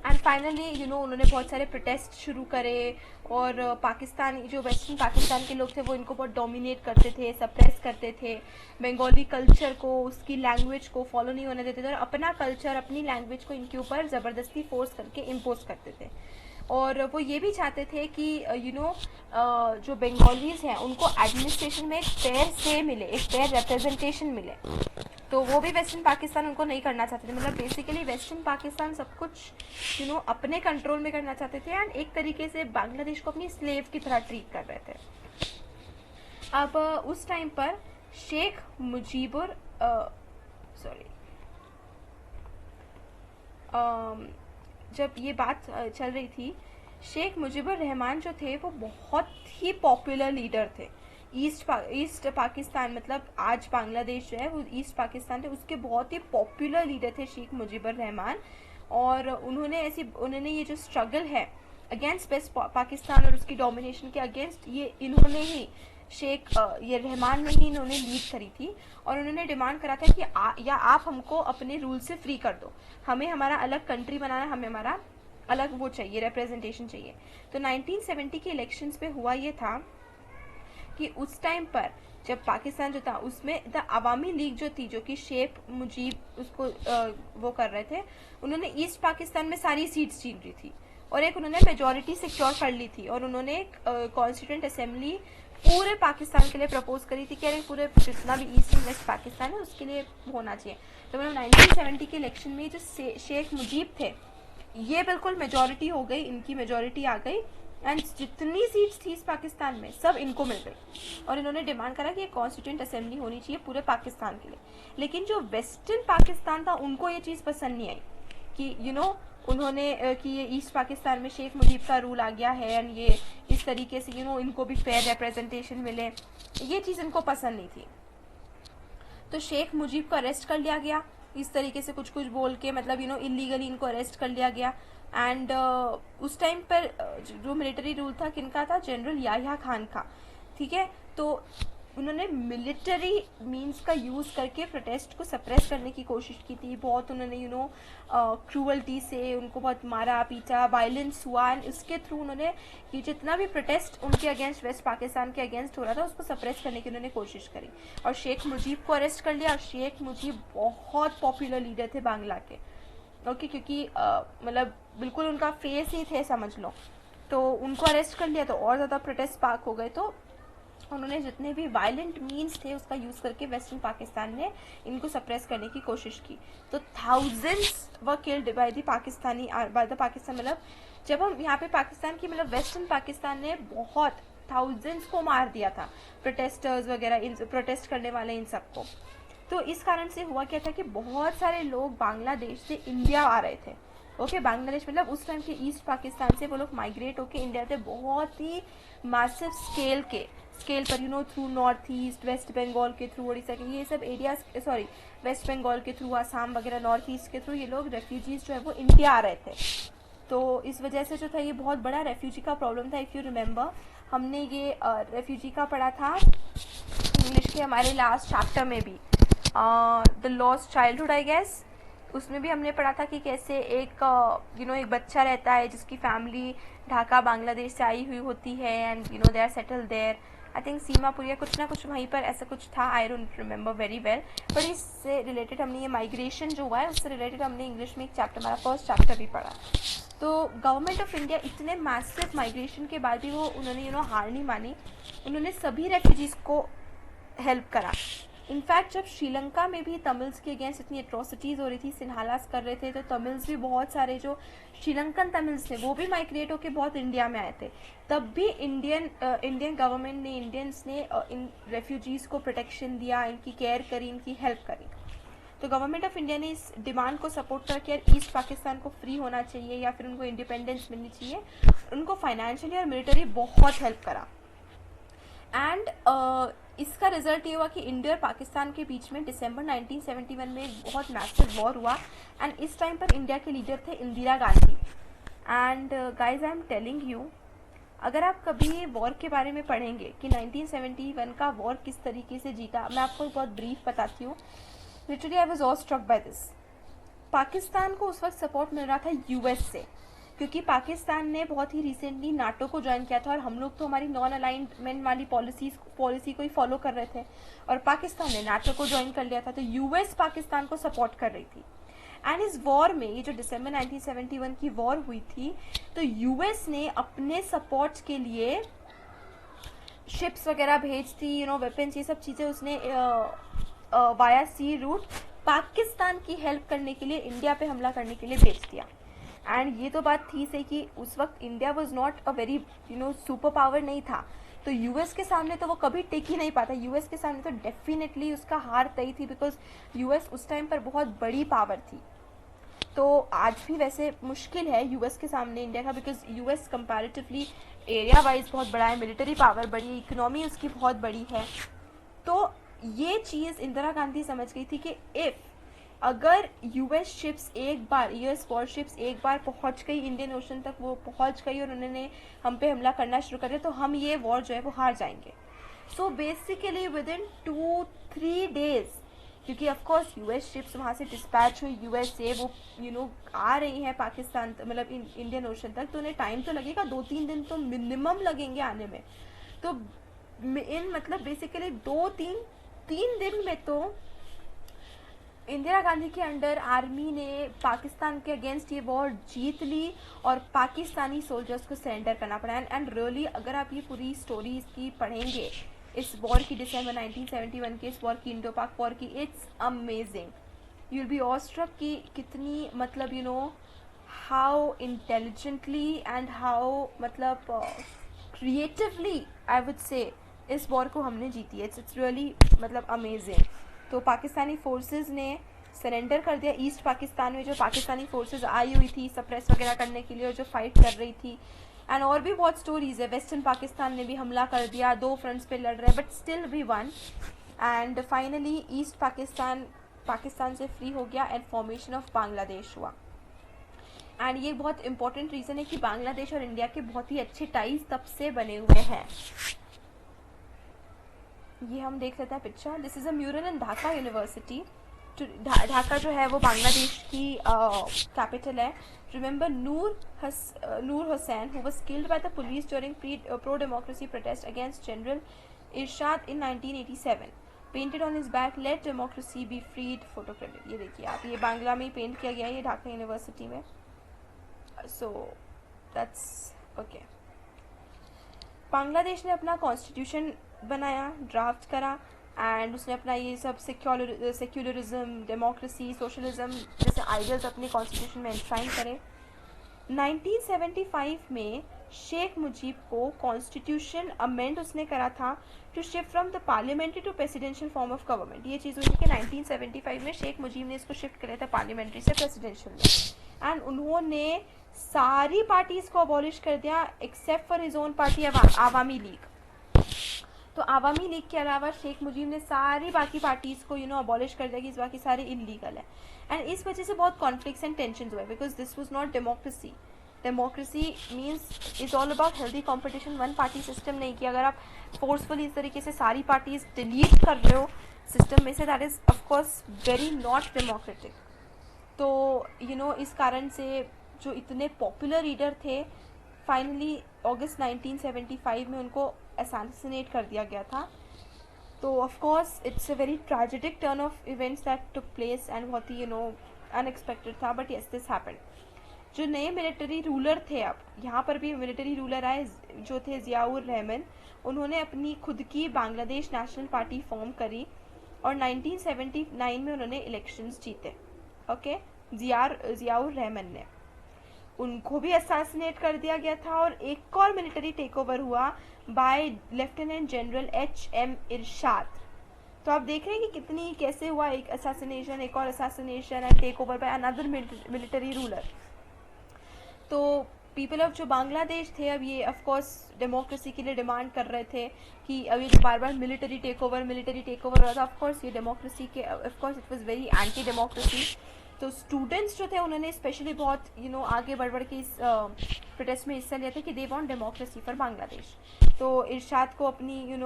Speaker 1: एंड फाइनली उन्होंने बहुत सारे प्रोटेस्ट शुरू करे, और पाकिस्तान, जो वेस्टर्न पाकिस्तान के लोग थे वो इनको बहुत डोमिनेट करते थे, सप्रेस करते थे। बंगाली कल्चर को, उसकी लैंग्वेज को फॉलो नहीं होने देते थे, और अपना कल्चर, अपनी लैंग्वेज को इनके ऊपर ज़बरदस्ती फोर्स करके इम्पोज करते थे। और वो ये भी चाहते थे कि जो बंगालीज हैं उनको एडमिनिस्ट्रेशन में एक फेयर से मिले, एक फेयर रिप्रेजेंटेशन मिले। तो वो भी वेस्टर्न पाकिस्तान उनको नहीं करना चाहते थे। मतलब बेसिकली वेस्टर्न पाकिस्तान सब कुछ अपने कंट्रोल में करना चाहते थे, एंड एक तरीके से बांग्लादेश को अपनी स्लेव की तरह ट्रीट कर रहे थे। अब उस टाइम पर शेख मुजीबुर जब ये बात चल रही थी, शेख मुजीबुर रहमान जो थे वो बहुत ही पॉपुलर लीडर थे। ईस्ट पाकिस्तान, मतलब आज बांग्लादेश जो है वो ईस्ट पाकिस्तान थे, उसके बहुत ही पॉपुलर लीडर थे शेख मुजीबुर रहमान। और उन्होंने ये जो स्ट्रगल है अगेंस्ट वेस्ट पाकिस्तान और उसकी डोमिनेशन के अगेंस्ट, ये इन्होंने ही ये रहमान ने ही इन्होंने लीड करी थी। और उन्होंने डिमांड करा था कि या आप हमको अपने रूल से फ्री कर दो, हमें हमारा अलग कंट्री बनाना, हमें हमारा अलग वो चाहिए, रिप्रेजेंटेशन चाहिए। तो 1970 के इलेक्शंस पे हुआ ये था कि उस टाइम पर जब पाकिस्तान जो था उसमें द अवामी लीग जो थी, जो कि शेख मुजीब उसको वो कर रहे थे, उन्होंने ईस्ट पाकिस्तान में सारी सीट्स जीत ली थी, और एक उन्होंने मेजॉरिटी सिक्योर कर ली थी। और उन्होंने एक कॉन्स्टिट्यूएंट असेंबली पूरे पाकिस्तान के लिए प्रपोज करी थी कि अरे पूरे जितना भी ईस्ट एंड वेस्ट पाकिस्तान है उसके लिए होना चाहिए। तो मतलब 1970 के इलेक्शन में जो शेख मुजीब थे, ये बिल्कुल मेजॉरिटी हो गई, इनकी मेजॉरिटी आ गई, एंड जितनी सीट्स थी इस पाकिस्तान में सब इनको मिल गई। और इन्होंने डिमांड करा कि एक कॉन्स्टिट्यूएंट असेंबली होनी चाहिए पूरे पाकिस्तान के लिए। लेकिन जो वेस्टर्न पाकिस्तान था उनको ये चीज़ पसंद नहीं आई कि उन्होंने कि ये ईस्ट पाकिस्तान में शेख मुजीब का रूल आ गया है, एंड ये इस तरीके से इनको भी फेयर रिप्रेजेंटेशन मिले, ये चीज़ इनको पसंद नहीं थी। तो शेख मुजीब को अरेस्ट कर लिया गया इस तरीके से, कुछ कुछ बोल के, मतलब इलीगली इनको अरेस्ट कर लिया गया। एंड उस टाइम पर जो मिलिट्री रूल था किनका था, जनरल याह्या खान का, ठीक है। तो उन्होंने मिलिट्री मींस का यूज़ करके प्रोटेस्ट को सप्रेस करने की कोशिश की थी। बहुत उन्होंने क्रूअल्टी से उनको बहुत मारा पीटा, वायलेंस हुआ, एंड इसके थ्रू उन्होंने ये जितना भी प्रोटेस्ट उनके अगेंस्ट, वेस्ट पाकिस्तान के अगेंस्ट हो रहा था, उसको सप्रेस करने की उन्होंने कोशिश करी। और शेख मुजीब को अरेस्ट कर लिया। और शेख मुजीब बहुत पॉपुलर लीडर थे बांग्ला के, ओके, क्योंकि मतलब बिल्कुल उनका फेस ही थे, समझ लो। तो उनको अरेस्ट कर लिया, तो और ज़्यादा प्रोटेस्ट स्पार्क हो गए। तो उन्होंने जितने भी वायलेंट मीन्स थे उसका यूज़ करके वेस्टर्न पाकिस्तान ने इनको सप्रेस करने की कोशिश की। तो thousands were killed by the Pakistani, by the Pakistan, मतलब जब हम यहाँ पे पाकिस्तान की, मतलब वेस्टर्न पाकिस्तान ने बहुत थाउजेंड्स को मार दिया था, प्रोटेस्टर्स वगैरह, इन प्रोटेस्ट करने वाले इन सबको। तो इस कारण से हुआ क्या था कि बहुत सारे लोग बांग्लादेश से इंडिया आ रहे थे। ओके, बांग्लादेश मतलब उस टाइम के ईस्ट पाकिस्तान से वो लोग माइग्रेट होके इंडिया थे, बहुत ही मैसिव स्केल पर, through north east, west Bengal के थ्रू, उड़ीसा के, ये सब एरियाज, सॉरी वेस्ट बंगाल के थ्रू, आसाम वगैरह, नॉर्थ ईस्ट के थ्रू ये लोग रेफ्यूजीज जो है वो इंडिया आ रहे थे। तो इस वजह से जो था ये बहुत बड़ा रेफ्यूजी का प्रॉब्लम था। इफ़ यू रिमेंबर, हमने ये रेफ्यूजी का पढ़ा था इंग्लिश के हमारे लास्ट चैप्टर में भी, the lost childhood I guess, उसमें भी हमने पढ़ा था कि कैसे एक एक बच्चा रहता है जिसकी फैमिली ढाका बांग्लादेश से आई हुई होती है, and they are settle there, I think Seemapur या कुछ ना कुछ वहीं पर ऐसा कुछ था, I don't remember very well. But इससे रिलेटेड हमने ये माइग्रेशन जो हुआ है उससे रिलेटेड हमने इंग्लिश में एक चैप्टर, हमारा फर्स्ट चैप्टर भी पढ़ा। तो गवर्नमेंट ऑफ इंडिया इतने मैसिव माइग्रेशन के बाद भी वो उन्होंने हार नहीं मानी, उन्होंने सभी रेफ्यूजीज़ को हेल्प करा। इनफैक्ट जब श्रीलंका में भी तमिल्स के अगेंस्ट इतनी एट्रोसिटीज़ हो रही थी, सिन्हालास कर रहे थे, तो तमिल्स भी बहुत सारे जो श्रीलंकन तमिल्स थे वो भी माइग्रेट होकर बहुत इंडिया में आए थे। तब भी इंडियन गवर्नमेंट ने, इंडियंस ने इन रेफ्यूजीज़ को प्रोटेक्शन दिया, इनकी केयर करी, इनकी हेल्प करी। तो गवर्नमेंट ऑफ इंडिया ने इस डिमांड को सपोर्ट करके ईस्ट पाकिस्तान को फ्री होना चाहिए या फिर उनको इंडिपेंडेंस मिलनी चाहिए, उनको फाइनेंशियली और मिलिटरी बहुत हेल्प करा। एंड इसका रिजल्ट ये हुआ कि इंडिया और पाकिस्तान के बीच में दिसंबर 1971 में एक बहुत मैसिव वॉर हुआ, एंड इस टाइम पर इंडिया के लीडर थे Indira Gandhi. And guys I am telling you, अगर आप कभी वॉर के बारे में पढ़ेंगे कि 1971 का वॉर किस तरीके से जीता, मैं आपको बहुत ब्रीफ बताती हूँ। Literally I was all struck by this. Pakistan को उस वक्त सपोर्ट मिल रहा था यूएस से, क्योंकि पाकिस्तान ने बहुत ही रिसेंटली नाटो को ज्वाइन किया था और हम लोग तो हमारी नॉन अलाइनमेंट वाली पॉलिसी को ही फॉलो कर रहे थे, और पाकिस्तान ने नाटो को ज्वाइन कर लिया था। तो यूएस पाकिस्तान को सपोर्ट कर रही थी। एंड इस वॉर में, ये जो दिसंबर 1971 की वॉर हुई थी, तो यूएस ने अपने सपोर्ट के लिए शिप्स वगैरह भेज थी, वेपन्स, ये सब चीज़ें उसने वाया सी रूट पाकिस्तान की हेल्प करने के लिए, इंडिया पे हमला करने के लिए भेज दिया। एंड ये तो बात थी से कि उस वक्त India was not a very super power नहीं था, तो यूएस के सामने तो वो कभी टिक ही नहीं पाता। यूएस के सामने तो डेफिनेटली उसका हार तय थी, बिकॉज यूएस उस टाइम पर बहुत बड़ी पावर थी। तो आज भी वैसे मुश्किल है यूएस के सामने इंडिया का, because US comparatively area wise बहुत बड़ा है, मिलिट्री पावर बड़ी है, इकोनॉमी उसकी बहुत बड़ी है। तो ये चीज़ इंदिरा गांधी समझ गई थी कि अगर यूएस शिप्स एक बार, यूएस वॉरशिप्स एक बार पहुंच गई इंडियन ओशन तक, वो पहुंच गई और उन्होंने हम पे हमला करना शुरू कर दिया, तो हम ये वॉर जो है वो हार जाएंगे। So basically with in 2-3 days, क्योंकि ऑफकोर्स यूएस शिप्स वहाँ से डिस्पैच हुई यूएस से, वो आ रही हैं पाकिस्तान, मतलब इंडियन ओशन तक, तो उन्हें टाइम तो लगेगा, 2-3 दिन तो मिनिमम लगेंगे आने में। तो मतलब बेसिकली 2-3 दिन में तो इंदिरा गांधी के अंडर आर्मी ने पाकिस्तान के अगेंस्ट ये वॉर जीत ली और पाकिस्तानी सोल्जर्स को सरेंडर करना पड़ा। एंड रियली अगर आप ये पूरी स्टोरी इसकी पढ़ेंगे, इस वॉर की, दिसंबर 1971 के इस वॉर की, इंडो पाक वॉर की, it's amazing. You will be awestruck कि कितनी, मतलब हाउ इंटेलिजेंटली एंड हाउ, मतलब क्रिएटिवली आई वुड से इस वॉर को हमने जीती है। इट्स रियली मतलब अमेजिंग। तो पाकिस्तानी फोर्सेस ने सरेंडर कर दिया ईस्ट पाकिस्तान में, जो पाकिस्तानी फोर्सेस आई हुई थी सप्रेस वगैरह करने के लिए और जो फाइट कर रही थी। एंड और भी बहुत स्टोरीज है, वेस्टर्न पाकिस्तान ने भी हमला कर दिया, 2 फ्रंट्स पे लड़ रहे, but still we won. And finally east Pakistan से फ्री हो गया एंड फॉर्मेशन ऑफ बांग्लादेश हुआ। एंड ये बहुत इंपॉर्टेंट रीज़न है कि बांग्लादेश और इंडिया के बहुत ही अच्छे टाइज तब से बने हुए हैं। ये हम देख लेते हैं picture. This is a mural in Dhaka university. Dhaka जो है वो बांग्लादेश की कैपिटल है। Remember Noor Hussain who was killed by the police during pro democracy protest against general Ershad in 1987। Painted on his back, let democracy be freed, photo credit. ये देखिए आप, ये बांग्ला में पेंट किया गया है, ये ढाका यूनिवर्सिटी में। So that's okay. बांग्लादेश ने अपना कॉन्स्टिट्यूशन बनाया, ड्राफ्ट करा, एंड उसने अपना ये सब सेक्युलरिज्म, डेमोक्रेसी, सोशलिज्म जैसे आइडियल्स अपने कॉन्स्टिट्यूशन में एंश्राइन करे। 1975 में शेख मुजीब को कॉन्स्टिट्यूशन अमेंड उसने करा था to shift from the parliamentary to presidential form of government. ये चीज़ हुई कि 1975 में शेख मुजीब ने इसको शिफ्ट किया था पार्लियामेंट्री से प्रेसिडेंशियल में, एंड उन्होंने सारी पार्टीज को अबॉलिश कर दिया except for his own party Awami league. तो आवामी लीग के अलावा शेख मुजीब ने सारी बाकी पार्टीज को अबॉलिश कर दिया कि इस बाकी सारे इलीगल है, एंड इस वजह से बहुत कॉन्फ्लिक्ट्स एंड टेंशन हुए, because this was not democracy. Democracy means is all about healthy competition, one party system नहीं कि अगर आप फोर्सफुली इस तरीके से सारी पार्टीज डिलीट कर रहे हो सिस्टम में से, that is of course very not democratic. तो इस कारण से जो इतने पॉपुलर लीडर थे, फाइनली अगस्त 1975 में उनको असैसिनेट कर दिया गया था। तो of course it's a very tragic turn off events that took place, and बहुत ही अनएक्सपेक्टेड था, बट यस दिस हैपेंड। जो नए मिलिट्री रूलर थे, अब यहाँ पर भी मिलिट्री रूलर आए जो थे ज़ियाउर रहमान, उन्होंने अपनी खुद की बांग्लादेश नेशनल पार्टी फॉर्म करी और 1979 में उन्होंने इलेक्शंस जीते। ओके, ज़ियाउर रहमान ने, उनको भी असैसिनेट कर दिया गया था, और एक और मिलिट्री टेक ओवर हुआ बाय लेफ्टिनेंट जनरल एच.एम. इरशाद। तो आप देख रहे हैं कि कितनी कैसे हुआ एक असैसिनेशन, एक और assassination and take over by another military ruler. तो पीपल ऑफ जो बांग्लादेश थे, अब ये ऑफ कोर्स डेमोक्रेसी के लिए डिमांड कर रहे थे कि अब ये जो बार बार मिलिट्री टेक ओवर हो रहा था, ऑफ कोर्स ये डेमोक्रेसी के, of course it was very anti democracy. तो स्टूडेंट्स जो थे उन्होंने स्पेशली बहुत आगे बढ़ के इस प्रोटेस्ट में हिस्सा लिया था कि they want democracy for Bangladesh. तो इरशाद को अपनी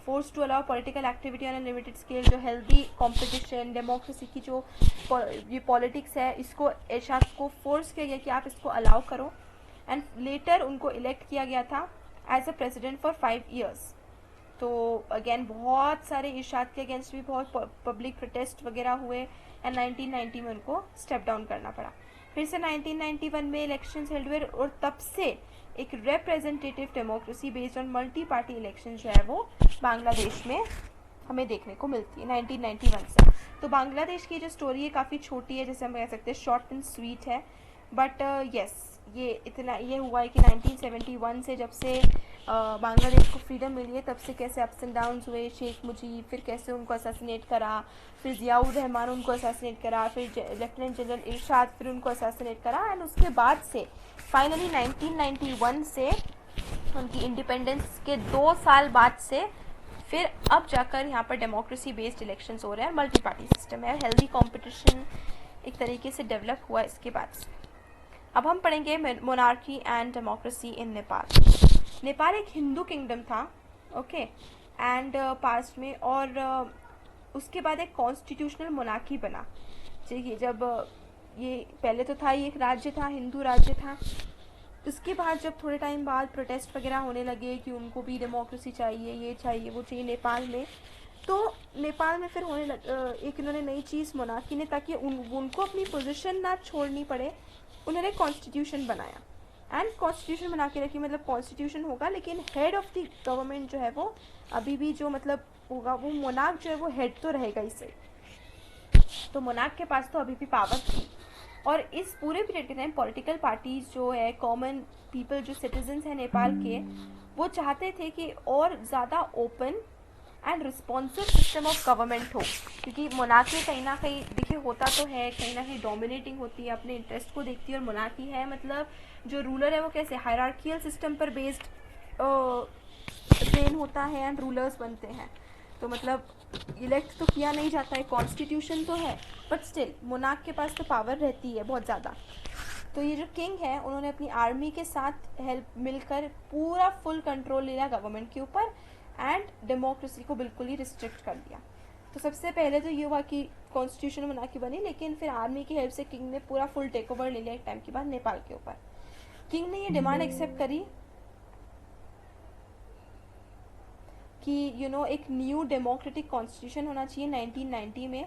Speaker 1: force to allow political activity on a limited scale, जो हेल्दी कंपटीशन, डेमोक्रेसी की जो ये पॉलिटिक्स है, इसको इरशाद को फोर्स किया गया कि आप इसको अलाउ करो, एंड लेटर उनको इलेक्ट किया गया था as a president for 5 years। तो अगेन बहुत सारे इरशाद के अगेंस्ट भी बहुत पब्लिक प्रोटेस्ट वगैरह हुए, एंड 1990 में उनको स्टेप डाउन करना पड़ा। फिर से 1991 में इलेक्शंस हेल्ड हुए, और तब से एक representative democracy based on multi party election जो है वो बांग्लादेश में हमें देखने को मिलती है 1991 से। तो बांग्लादेश की जो स्टोरी है काफ़ी छोटी है, जैसे हम कह सकते हैं शॉर्ट एंड स्वीट है, बट यस ये हुआ है कि 1971 से जब से बांग्लादेश को फ्रीडम मिली है, तब से कैसे अप्स एंड डाउन्स हुए, शेख मुजीब फिर कैसे उनको असैसिनेट करा, फिर ज़ियाउर रहमान उनको असैसिनेट करा, फिर लेफ्टिनेंट जनरल इरशाद फिर उनको असैसिनेट करा, एंड उसके बाद से फाइनली 1991 से उनकी इंडिपेंडेंस के 2 साल बाद से फिर अब जाकर यहाँ पर डेमोक्रेसी बेस्ड इलेक्शंस हो रहे हैं, मल्टी पार्टी सिस्टम है, हेल्दी कंपटीशन एक तरीके से डेवलप हुआ इसके बाद से। अब हम पढ़ेंगे मोनार्की एंड डेमोक्रेसी इन नेपाल। नेपाल एक हिंदू किंगडम था, ओके, एंड पास्ट में, और उसके बाद एक कॉन्स्टिट्यूशनल मोनार्की बना। जब ये पहले तो था, ये एक राज्य था, हिंदू राज्य था। उसके बाद जब थोड़े टाइम बाद प्रोटेस्ट वगैरह होने लगे कि उनको भी डेमोक्रेसी चाहिए, ये चाहिए, वो चाहिए नेपाल में, तो नेपाल में फिर एक इन्होंने नई चीज़ मोनार्की ने, ताकि उनको अपनी पोजीशन ना छोड़नी पड़े, उन्होंने कॉन्स्टिट्यूशन बनाया, एंड कॉन्स्टिट्यूशन बना के रखी, मतलब कॉन्स्टिट्यूशन होगा लेकिन हेड ऑफ द गवर्नमेंट जो है वो अभी भी जो मतलब होगा, वो मोनार्क जो है वो हेड तो रहेगा इससे। तो मोनार्क के पास तो अभी भी पावर थी, और इस पूरे पीरियड के टाइम पॉलिटिकल पार्टीज जो है, कॉमन पीपल जो सिटीजन्स हैं नेपाल के, वो चाहते थे कि और ज़्यादा open and responsive system of government हो, क्योंकि मोनार्की कहीं ना कहीं देखिए होता तो है, कहीं ना कहीं डोमिनेटिंग होती है, अपने इंटरेस्ट को देखती है, और मोनार्की है मतलब जो रूलर है वो कैसे हायरार्कियल सिस्टम पर बेस्ड ट्रेन होता है, एंड रूलर्स बनते हैं। तो मतलब इलेक्ट तो किया नहीं जाता है, कॉन्स्टिट्यूशन तो है, बट स्टिल मोनार्क के पास तो पावर रहती है बहुत ज़्यादा। तो ये जो किंग है, उन्होंने अपनी आर्मी के साथ हेल्प मिलकर पूरा फुल कंट्रोल लिया गवर्नमेंट के ऊपर, एंड डेमोक्रेसी को बिल्कुल ही रिस्ट्रिक्ट कर दिया। तो सबसे पहले तो ये हुआ कि कॉन्स्टिट्यूशन मोनार्की बनी, लेकिन फिर आर्मी की हेल्प से किंग ने पूरा फुल टेक ओवर ले लिया एक टाइम के बाद नेपाल के ऊपर। किंग ने ये डिमांड एक्सेप्ट करी कि एक न्यू डेमोक्रेटिक कॉन्स्टिट्यूशन होना चाहिए 1990 में।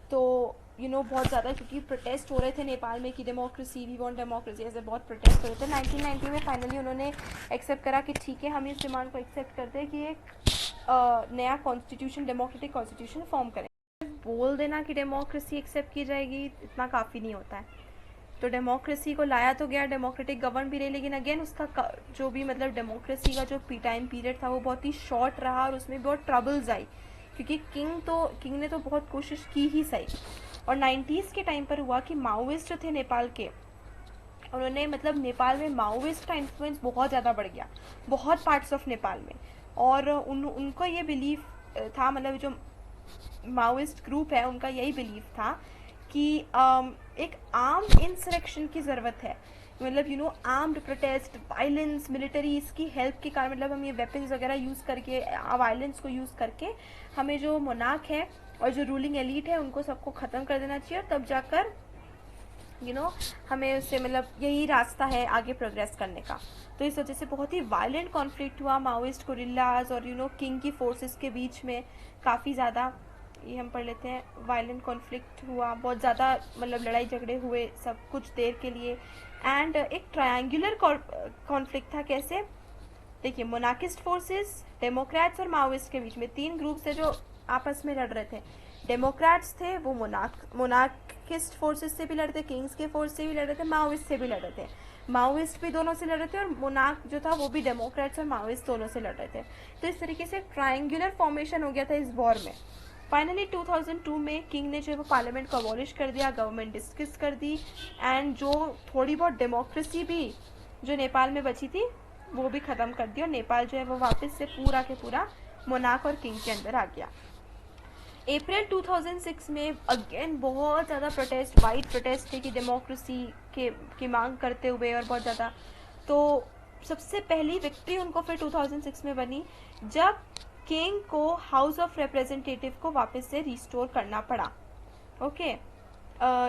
Speaker 1: तो बहुत ज़्यादा, क्योंकि प्रोटेस्ट हो रहे थे नेपाल में कि डेमोक्रेसी, वी वांट डेमोक्रेसी, ऐसे बहुत प्रोटेस्ट हो रहे थे। 1990 में फाइनली उन्होंने एक्सेप्ट करा कि ठीक है, हम इस डिमांड को एक्सेप्ट करते हैं कि एक नया कॉन्स्टिट्यूशन, डेमोक्रेटिक कॉन्स्टिट्यूशन फॉर्म करें। बोल देना कि डेमोक्रेसी एक्सेप्ट की जाएगी इतना काफ़ी नहीं होता है। तो डेमोक्रेसी को लाया तो गया, डेमोक्रेटिक गवर्न भी रही, लेकिन अगेन उसका जो भी मतलब डेमोक्रेसी का जो टाइम पीरियड था वो बहुत ही शॉर्ट रहा और उसमें बहुत ट्रबल्स आई, क्योंकि किंग ने तो बहुत कोशिश की ही सही। और 90s के टाइम पर हुआ कि माओइस्ट जो थे नेपाल के, उन्होंने मतलब नेपाल में माओइस्ट का इन्फ्लुएंस बहुत ज़्यादा बढ़ गया, बहुत पार्ट्स ऑफ नेपाल में। और उनको ये बिलीव था, मतलब जो माओइस्ट ग्रुप है उनका यही बिलीव था कि एक आर्म्ड इंसरेक्शन की ज़रूरत है, मतलब आर्म्ड प्रोटेस्ट, वायलेंस, मिलिट्री, इसकी हेल्प के कारण, मतलब हम ये वेपन्स वगैरह यूज़ करके, वायलेंस को यूज़ करके हमें जो मोनार्क है और जो रूलिंग एलीट है उनको सबको ख़त्म कर देना चाहिए, और तब जाकर हमें उससे मतलब यही रास्ता है आगे प्रोग्रेस करने का। तो इस वजह से बहुत ही वायलेंट कॉन्फ्लिक्ट हुआ माओइस्ट गोरिल्लाज और किंग की फोर्सेस के बीच में, काफ़ी ज़्यादा, ये हम पढ़ लेते हैं, वायलेंट कॉन्फ्लिक्ट हुआ, बहुत ज़्यादा मतलब लड़ाई झगड़े हुए सब कुछ देर के लिए। एंड एक ट्रायंगुलर कॉन्फ्लिक्ट था, कैसे देखिए, मोनार्किस्ट फोर्सेस, डेमोक्रेट्स और माओइस्ट के बीच में 3 ग्रुप थे जो आपस में लड़ रहे थे। डेमोक्रेट्स थे वो मोनार्किस्ट फोर्सेस से भी लड़ रहे थे, किंग्स के फोर्स से भी लड़ रहे थे, माओइस्ट से भी लड़ रहे थे, माओइस्ट भी दोनों से लड़ रहे थे, और मोनार्क जो था वो भी डेमोक्रेट्स और माओइस्ट दोनों से लड़ रहे थे। तो इस तरीके से ट्रायंगुलर फॉर्मेशन हो गया था इस वॉर में। फाइनली 2002 में किंग ने जो है वो पार्लियामेंट को अबॉलिश कर दिया, गवर्नमेंट डिस्किस कर दी, एंड जो थोड़ी बहुत डेमोक्रेसी भी जो नेपाल में बची थी वो भी ख़त्म कर दी, और नेपाल जो है वो वापस से पूरा के पूरा मोनार्क और किंग के अंदर आ गया। अप्रैल 2006 में अगेन बहुत ज़्यादा प्रोटेस्ट, वाइड प्रोटेस्ट थे कि डेमोक्रेसी की मांग करते हुए, और बहुत ज़्यादा। तो सबसे पहली विक्ट्री उनको फिर 2006 में बनी जब किंग को हाउस ऑफ रिप्रेजेंटेटिव को वापस से रिस्टोर करना पड़ा। ओके,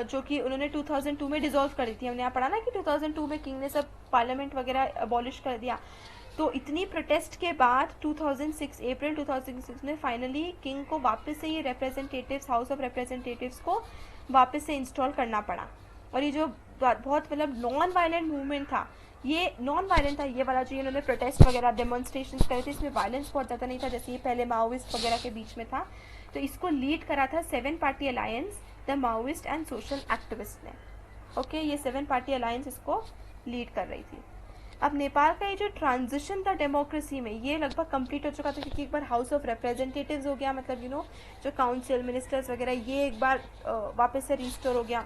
Speaker 1: जो कि उन्होंने 2002 में डिसॉल्व कर दी थी। हमने यहाँ पढ़ा ना कि 2002 में किंग ने सब पार्लियामेंट वगैरह अबॉलिश कर दिया। तो इतनी प्रोटेस्ट के बाद अप्रैल 2006 में फाइनली किंग को वापस से ये रिप्रेजेंटेटिव्स, हाउस ऑफ रिप्रेजेंटेटिव्स को वापस से इंस्टॉल करना पड़ा। और ये जो बहुत मतलब नॉन वायलेंट मूवमेंट था, ये नॉन वायलेंट था, ये वाला जो इन्होंने प्रोटेस्ट वगैरह डेमोन्स्ट्रेशन करे थे, इसमें वायलेंस बहुत ज़्यादा नहीं था जैसे ये पहले माओइस्ट वगैरह के बीच में था। तो इसको लीड करा था 7 party alliance, the Maoist and social activist ने। ओके, ये 7 पार्टी अलायंस इसको लीड कर रही थी। अब नेपाल का ये जो ट्रांजिशन था डेमोक्रेसी में, ये लगभग कंप्लीट हो चुका था, क्योंकि एक बार हाउस ऑफ रिप्रेजेंटेटिव्स हो गया, मतलब जो काउंसिल, मिनिस्टर्स वगैरह, ये एक बार वापस से रिस्टोर हो गया।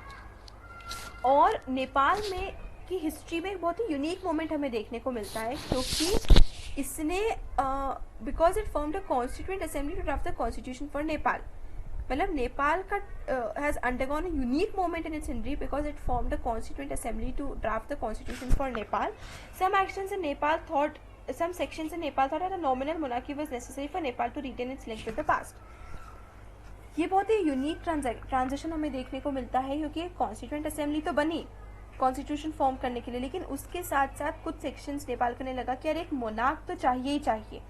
Speaker 1: और नेपाल में की हिस्ट्री में एक बहुत ही यूनिक मोमेंट हमें देखने को मिलता है, क्योंकि इसने because it formed a constituent assembly to draft the constitution for Nepal, मतलब नेपाल का has undergone a unique moment in its history because it formed a constituent assembly to draft the constitution for Nepal. Some sections in Nepal thought that a nominal monarchy was necessary for Nepal to retain its link with the past. ये बहुत ही unique transition हमें देखने को मिलता है, क्योंकि constituent assembly तो बनी कॉन्स्टिट्यूशन फॉर्म करने के लिए, लेकिन उसके साथ साथ कुछ सेक्शंस नेपाल को नहीं लगा कि यार एक मोनार्क तो चाहिए ही चाहिए,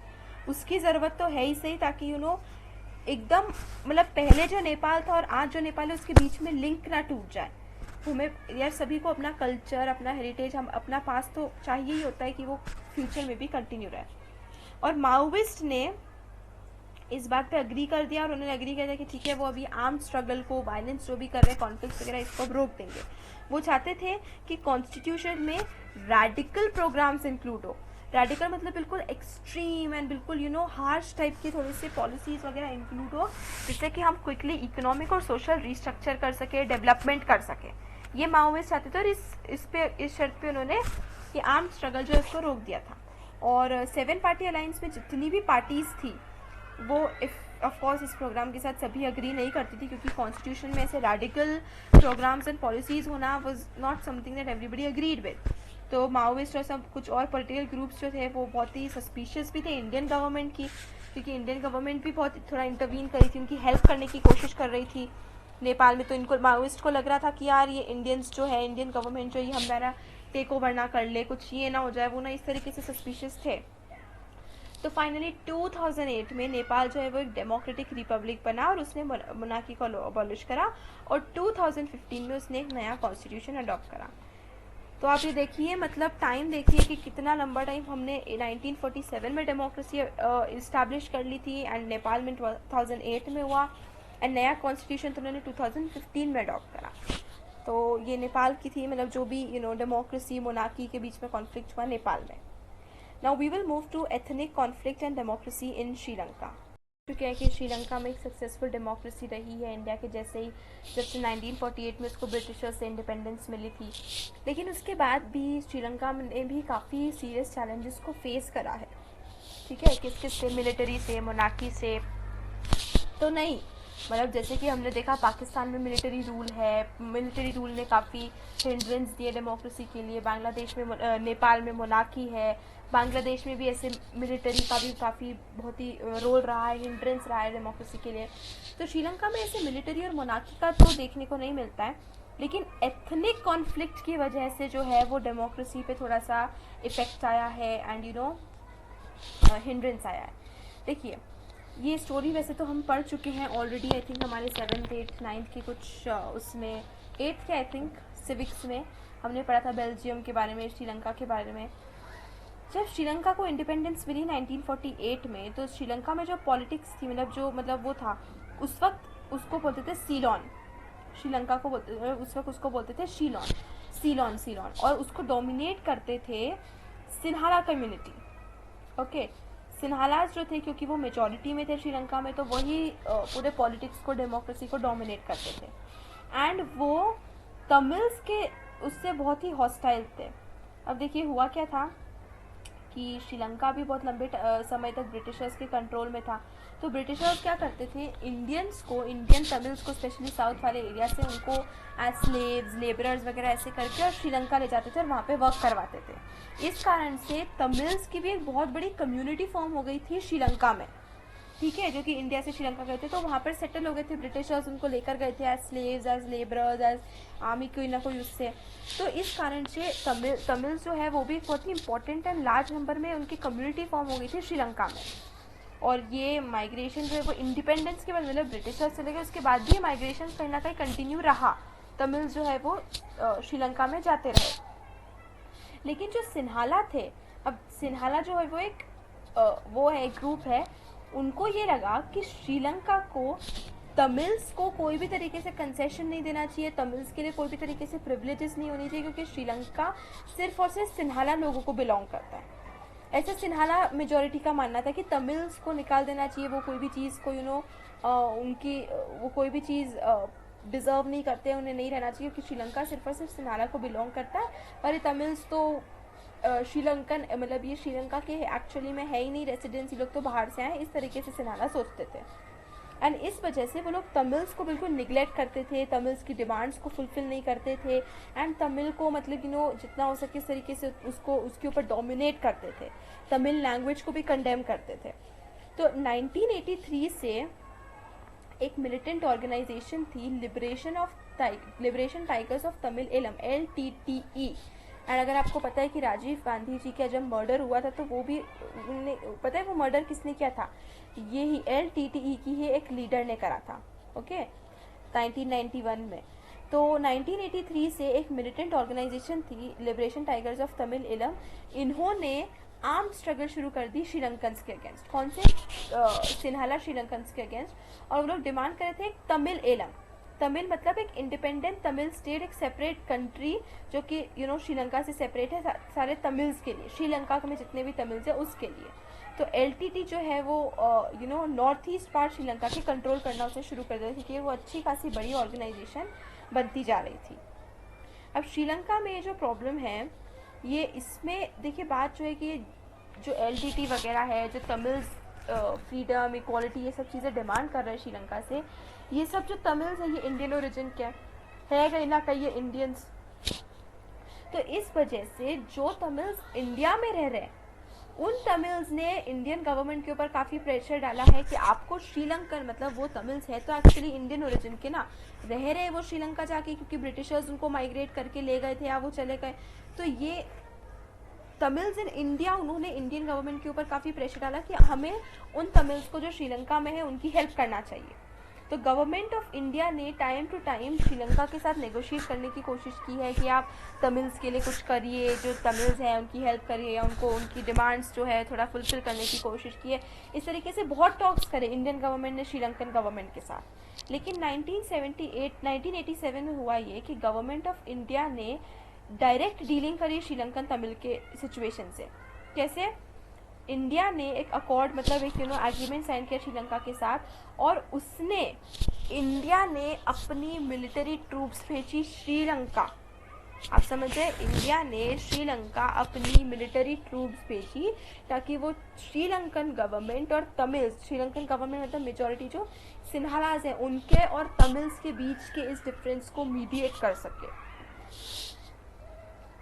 Speaker 1: उसकी ज़रूरत तो है ही सही, ताकि एकदम मतलब पहले जो नेपाल था और आज जो नेपाल है उसके बीच में लिंक ना टूट जाए। हमें यार सभी को अपना कल्चर, अपना हेरिटेज, हम अपना पास तो चाहिए ही होता है कि वो फ्यूचर में भी कंटिन्यू रहे। और माओविस्ट ने इस बात पे अग्री कर दिया, और उन्होंने अग्री कर दिया कि ठीक है, वो अभी आर्म स्ट्रगल को, वायलेंस जो भी कर रहे हैं, कॉन्फ्लिक्ट वगैरह, इसको अब रोक देंगे। वो चाहते थे कि कॉन्स्टिट्यूशन में रैडिकल प्रोग्राम्स इंक्लूड हो। रैडिकल मतलब बिल्कुल एक्सट्रीम एंड बिल्कुल हार्श टाइप की थोड़ी सी पॉलिसीज़ वगैरह इंक्लूड हो, जिससे कि हम क्विकली इकोनॉमिक और सोशल रिस्ट्रक्चर कर सके, डेवलपमेंट कर सके। ये माओविस्ट चाहते थे, और इस शर्त पे उन्होंने ये आर्म स्ट्रगल जो है उसको रोक दिया था। और 7 पार्टी अलायंस में जितनी भी पार्टीज़ थी वो ऑफ कोर्स इस प्रोग्राम के साथ सभी अग्री नहीं करती थी, क्योंकि कॉन्स्टिट्यूशन में ऐसे रैडिकल प्रोग्राम्स एंड पॉलिसीज़ होना was not something that everybody agreed with. तो माओविस्ट और सब कुछ और पॉलिटिकल ग्रुप्स जो थे वो बहुत ही सस्पिशियस भी थे इंडियन गवर्नमेंट की, क्योंकि इंडियन गवर्नमेंट भी बहुत थोड़ा इंटरवीन करी थी, उनकी हेल्प करने की कोशिश कर रही थी नेपाल में। तो इनको, माओविस्ट को लग रहा था कि यार ये इंडियंस जो है, इंडियन गवर्नमेंट जो ये हमारा टेक ओवर ना कर ले, कुछ ये ना हो जाए, वो ना इस तरीके से सस्पिशियस थे। तो फाइनली 2008 में नेपाल जो है वो एक डेमोक्रेटिक रिपब्लिक बना और उसने मोनार्की को अबॉलिश करा और 2015 में उसने एक नया कॉन्स्टिट्यूशन अडॉप्ट करा। तो आप ये देखिए, मतलब टाइम देखिए कि कितना लंबा टाइम हमने 1947 में डेमोक्रेसी इस्टेब्लिश कर ली थी एंड नेपाल में 2008 में हुआ एंड नया कॉन्स्टिट्यूशन तो उन्होंने 2015 में अडॉप्ट करा। तो ये नेपाल की थी, मतलब जो भी डेमोक्रेसी मोनार्की के बीच में कॉन्फ्लिक्ट हुआ नेपाल में। Now we will move to ethnic conflict and democracy in Sri Lanka. चुके हैं कि श्रीलंका में एक सक्सेसफुल डेमोक्रेसी रही है इंडिया के जैसे ही, जब से 1948 में उसको ब्रिटिशर्स से इंडिपेंडेंस मिली थी। लेकिन उसके बाद भी श्रीलंका ने भी काफ़ी सीरियस चैलेंजेस को फेस करा है। ठीक है, किस किस से, मिलिट्री से, मोनार्की से तो नहीं, मतलब जैसे कि हमने देखा पाकिस्तान में मिलिट्री रूल है, मिलिट्री रूल ने काफ़ी हिंड्रेंस दिए डेमोक्रेसी के लिए। बांग्लादेश में, नेपाल में मोनार्की है, बांग्लादेश में भी ऐसे मिलिट्री का भी काफ़ी बहुत ही रोल रहा है, हिंड्रेंस रहा है डेमोक्रेसी के लिए। तो श्रीलंका में ऐसे मिलिट्री और मोनार्की का तो देखने को नहीं मिलता है, लेकिन एथनिक कॉन्फ्लिक्ट की वजह से जो है वो डेमोक्रेसी पे थोड़ा सा इफेक्ट आया है एंड हिंड्रेंस आया है। देखिए, ये स्टोरी वैसे तो हम पढ़ चुके हैं ऑलरेडी, आई थिंक हमारे 7th 8th 9th के कुछ उसमें 8th के आई थिंक सिविक्स में हमने पढ़ा था बेल्जियम के बारे में, श्रीलंका के बारे में। जब श्रीलंका को इंडिपेंडेंस मिली 1948 में, तो श्रीलंका में जो पॉलिटिक्स थी, मतलब वो था उस वक्त, उसको बोलते थे सीलोन। श्रीलंका को उस वक्त उसको बोलते थे सीलोन, और उसको डोमिनेट करते थे सिन्हाला कम्युनिटी। ओके, सिन्हालास जो थे, क्योंकि वो मेजॉरिटी में थे श्रीलंका में, तो वही पूरे पॉलिटिक्स को, डेमोक्रेसी को डोमिनेट करते थे एंड वो तमिल्स के उससे बहुत ही हॉस्टाइल थे। अब देखिए हुआ क्या था कि श्रीलंका भी बहुत लंबे समय तक ब्रिटिशर्स के कंट्रोल में था। तो ब्रिटिशर्स क्या करते थे, इंडियन तमिल्स को स्पेशली साउथ वाले एरिया से उनको एज स्लेव्स, लेबरर्स वगैरह ऐसे करके और श्रीलंका ले जाते थे और वहाँ पे वर्क करवाते थे। इस कारण से तमिल्स की भी एक बहुत बड़ी कम्युनिटी फॉर्म हो गई थी श्रीलंका में। ठीक है, जो कि इंडिया से श्रीलंका गए थे, तो वहाँ पर सेटल हो गए थे। ब्रिटिशर्स उनको लेकर गए थे as slaves, as labourers, as army, कोई ना कोई उससे। तो इस कारण से तमिल्स जो है वो भी बहुत ही इंपॉर्टेंट एंड लार्ज नंबर में उनकी कम्युनिटी फॉर्म हो गई थी श्रीलंका में। और ये माइग्रेशन जो है वो इंडिपेंडेंस के बाद, मतलब ब्रिटिशर्स चले गए उसके बाद भी माइग्रेशन कहीं ना कहीं कंटिन्यू रहा। तमिल्स जो है वो श्रीलंका में जाते रहे। लेकिन जो सिन्हाला थे, अब सिन्हाला जो है वो एक ग्रुप है, उनको ये लगा कि श्रीलंका को तमिल्स को कोई भी तरीके से कंसेशन नहीं देना चाहिए, तमिल्स के लिए कोई भी तरीके से प्रिविलेजेस नहीं होनी चाहिए, क्योंकि श्रीलंका सिर्फ और सिर्फ सिन्हाला लोगों को बिलोंग करता है। ऐसा सिन्हाला मेजॉरिटी का मानना था कि तमिल्स को निकाल देना चाहिए, वो कोई भी चीज़ को वो कोई भी चीज़ डिज़र्व नहीं करते, उन्हें नहीं रहना चाहिए, क्योंकि श्रीलंका सिर्फ और सिर्फ सिन्हाला को बिलोंग करता है और ये तमिल्स तो श्रीलंकन, मतलब ये श्रीलंका के एक्चुअली में है ही नहीं रेसिडेंस, ये लोग तो बाहर से आए, इस तरीके से सिन्हाला सोचते थे। एंड इस वजह से वो लोग तमिल्स को बिल्कुल निगलेक्ट करते थे, तमिल्स की डिमांड्स को फुलफिल नहीं करते थे एंड तमिल को मतलब जितना हो सके इस तरीके से उसके ऊपर डोमिनेट करते थे, तमिल लैंग्वेज को भी कंडेम करते थे। तो 1983 से एक मिलिटेंट ऑर्गेनाइजेशन थी liberation tigers of Tamil Eelam, LTTE। And अगर आपको पता है कि राजीव गांधी जी का जब मर्डर हुआ था, तो वो भी पता है वो मर्डर किसने किया था, ये ही LTTE की ही एक लीडर ने करा था। ओके, 1991 में। तो 1983 से एक मिलिटेंट ऑर्गेनाइजेशन थी liberation tigers of Tamil Eelam, इन्होंने आर्म्ड स्ट्रगल शुरू कर दी श्रीलंकन्स के अगेंस्ट। कौन से? सिन्हाला श्रीलंकन्स के अगेंस्ट। और वो लोग डिमांड कर रहे थे एक तमिल एलम, तमिल मतलब एक इंडिपेंडेंट तमिल स्टेट, एक सेपरेट कंट्री जो कि श्रीलंका से सेपरेट है सारे तमिल्स के लिए, श्रीलंका में जितने भी तमिल्स है उसके लिए। तो LTT जो है वो नॉर्थ ईस्ट पार्ट श्रीलंका के कंट्रोल करना उसे शुरू कर दिया, क्योंकि वो अच्छी खासी बड़ी ऑर्गेनाइजेशन बनती जा रही थी। अब श्रीलंका में ये जो प्रॉब्लम है, ये इसमें देखिए बात जो है कि जो LTT वगैरह है, जो तमिल्स फ्रीडम, इक्वालिटी, ये सब चीज़ें डिमांड कर रहे हैं श्रीलंका से, ये सब जो तमिल्स है ये इंडियन ओरिजिन के है कहीं ना कहीं ये इंडियंस। तो इस वजह से जो तमिल्स इंडिया में रह रहे हैं, उन तमिल्स ने इंडियन गवर्नमेंट के ऊपर काफ़ी प्रेशर डाला है कि आपको श्रीलंकन, मतलब वो तमिल्स है तो एक्चुअली इंडियन ओरिजिन के ना, रह रहे वो श्रीलंका जाके, क्योंकि ब्रिटिशर्स उनको माइग्रेट करके ले गए थे या वो चले गए, तो ये तमिल्स इन इंडिया, उन्होंने इंडियन गवर्नमेंट के ऊपर काफ़ी प्रेशर डाला कि हमें उन तमिल्स को जो श्रीलंका में है उनकी हेल्प करना चाहिए। तो गवर्नमेंट ऑफ इंडिया ने टाइम टू टाइम श्रीलंका के साथ नेगोशिएट करने की कोशिश की है कि आप तमिल्स के लिए कुछ करिए, जो तमिल्स हैं उनकी हेल्प करिए, या उनको उनकी डिमांड्स जो है थोड़ा फुलफिल करने की कोशिश की है। इस तरीके से बहुत टॉक्स करे इंडियन गवर्नमेंट ने श्रीलंकन गवर्नमेंट के साथ। लेकिन 1987 में हुआ ये कि गवर्नमेंट ऑफ इंडिया ने डायरेक्ट डीलिंग करी श्रीलंकन तमिल के सिचुएशन से। कैसे? इंडिया ने एक अकॉर्ड, मतलब एक एग्रीमेंट साइन किया श्रीलंका के साथ, और उसने इंडिया ने अपनी मिलिट्री ट्रूप्स भेजी श्रीलंका। आप समझे? इंडिया ने श्रीलंका अपनी मिलिट्री ट्रूप्स भेजी ताकि वो श्रीलंकन गवर्नमेंट और तमिल्स, श्रीलंकन गवर्नमेंट मतलब मेजॉरिटी जो सिन्हालाज हैं उनके और तमिल्स के बीच के इस डिफरेंस को मीडिएट कर सके।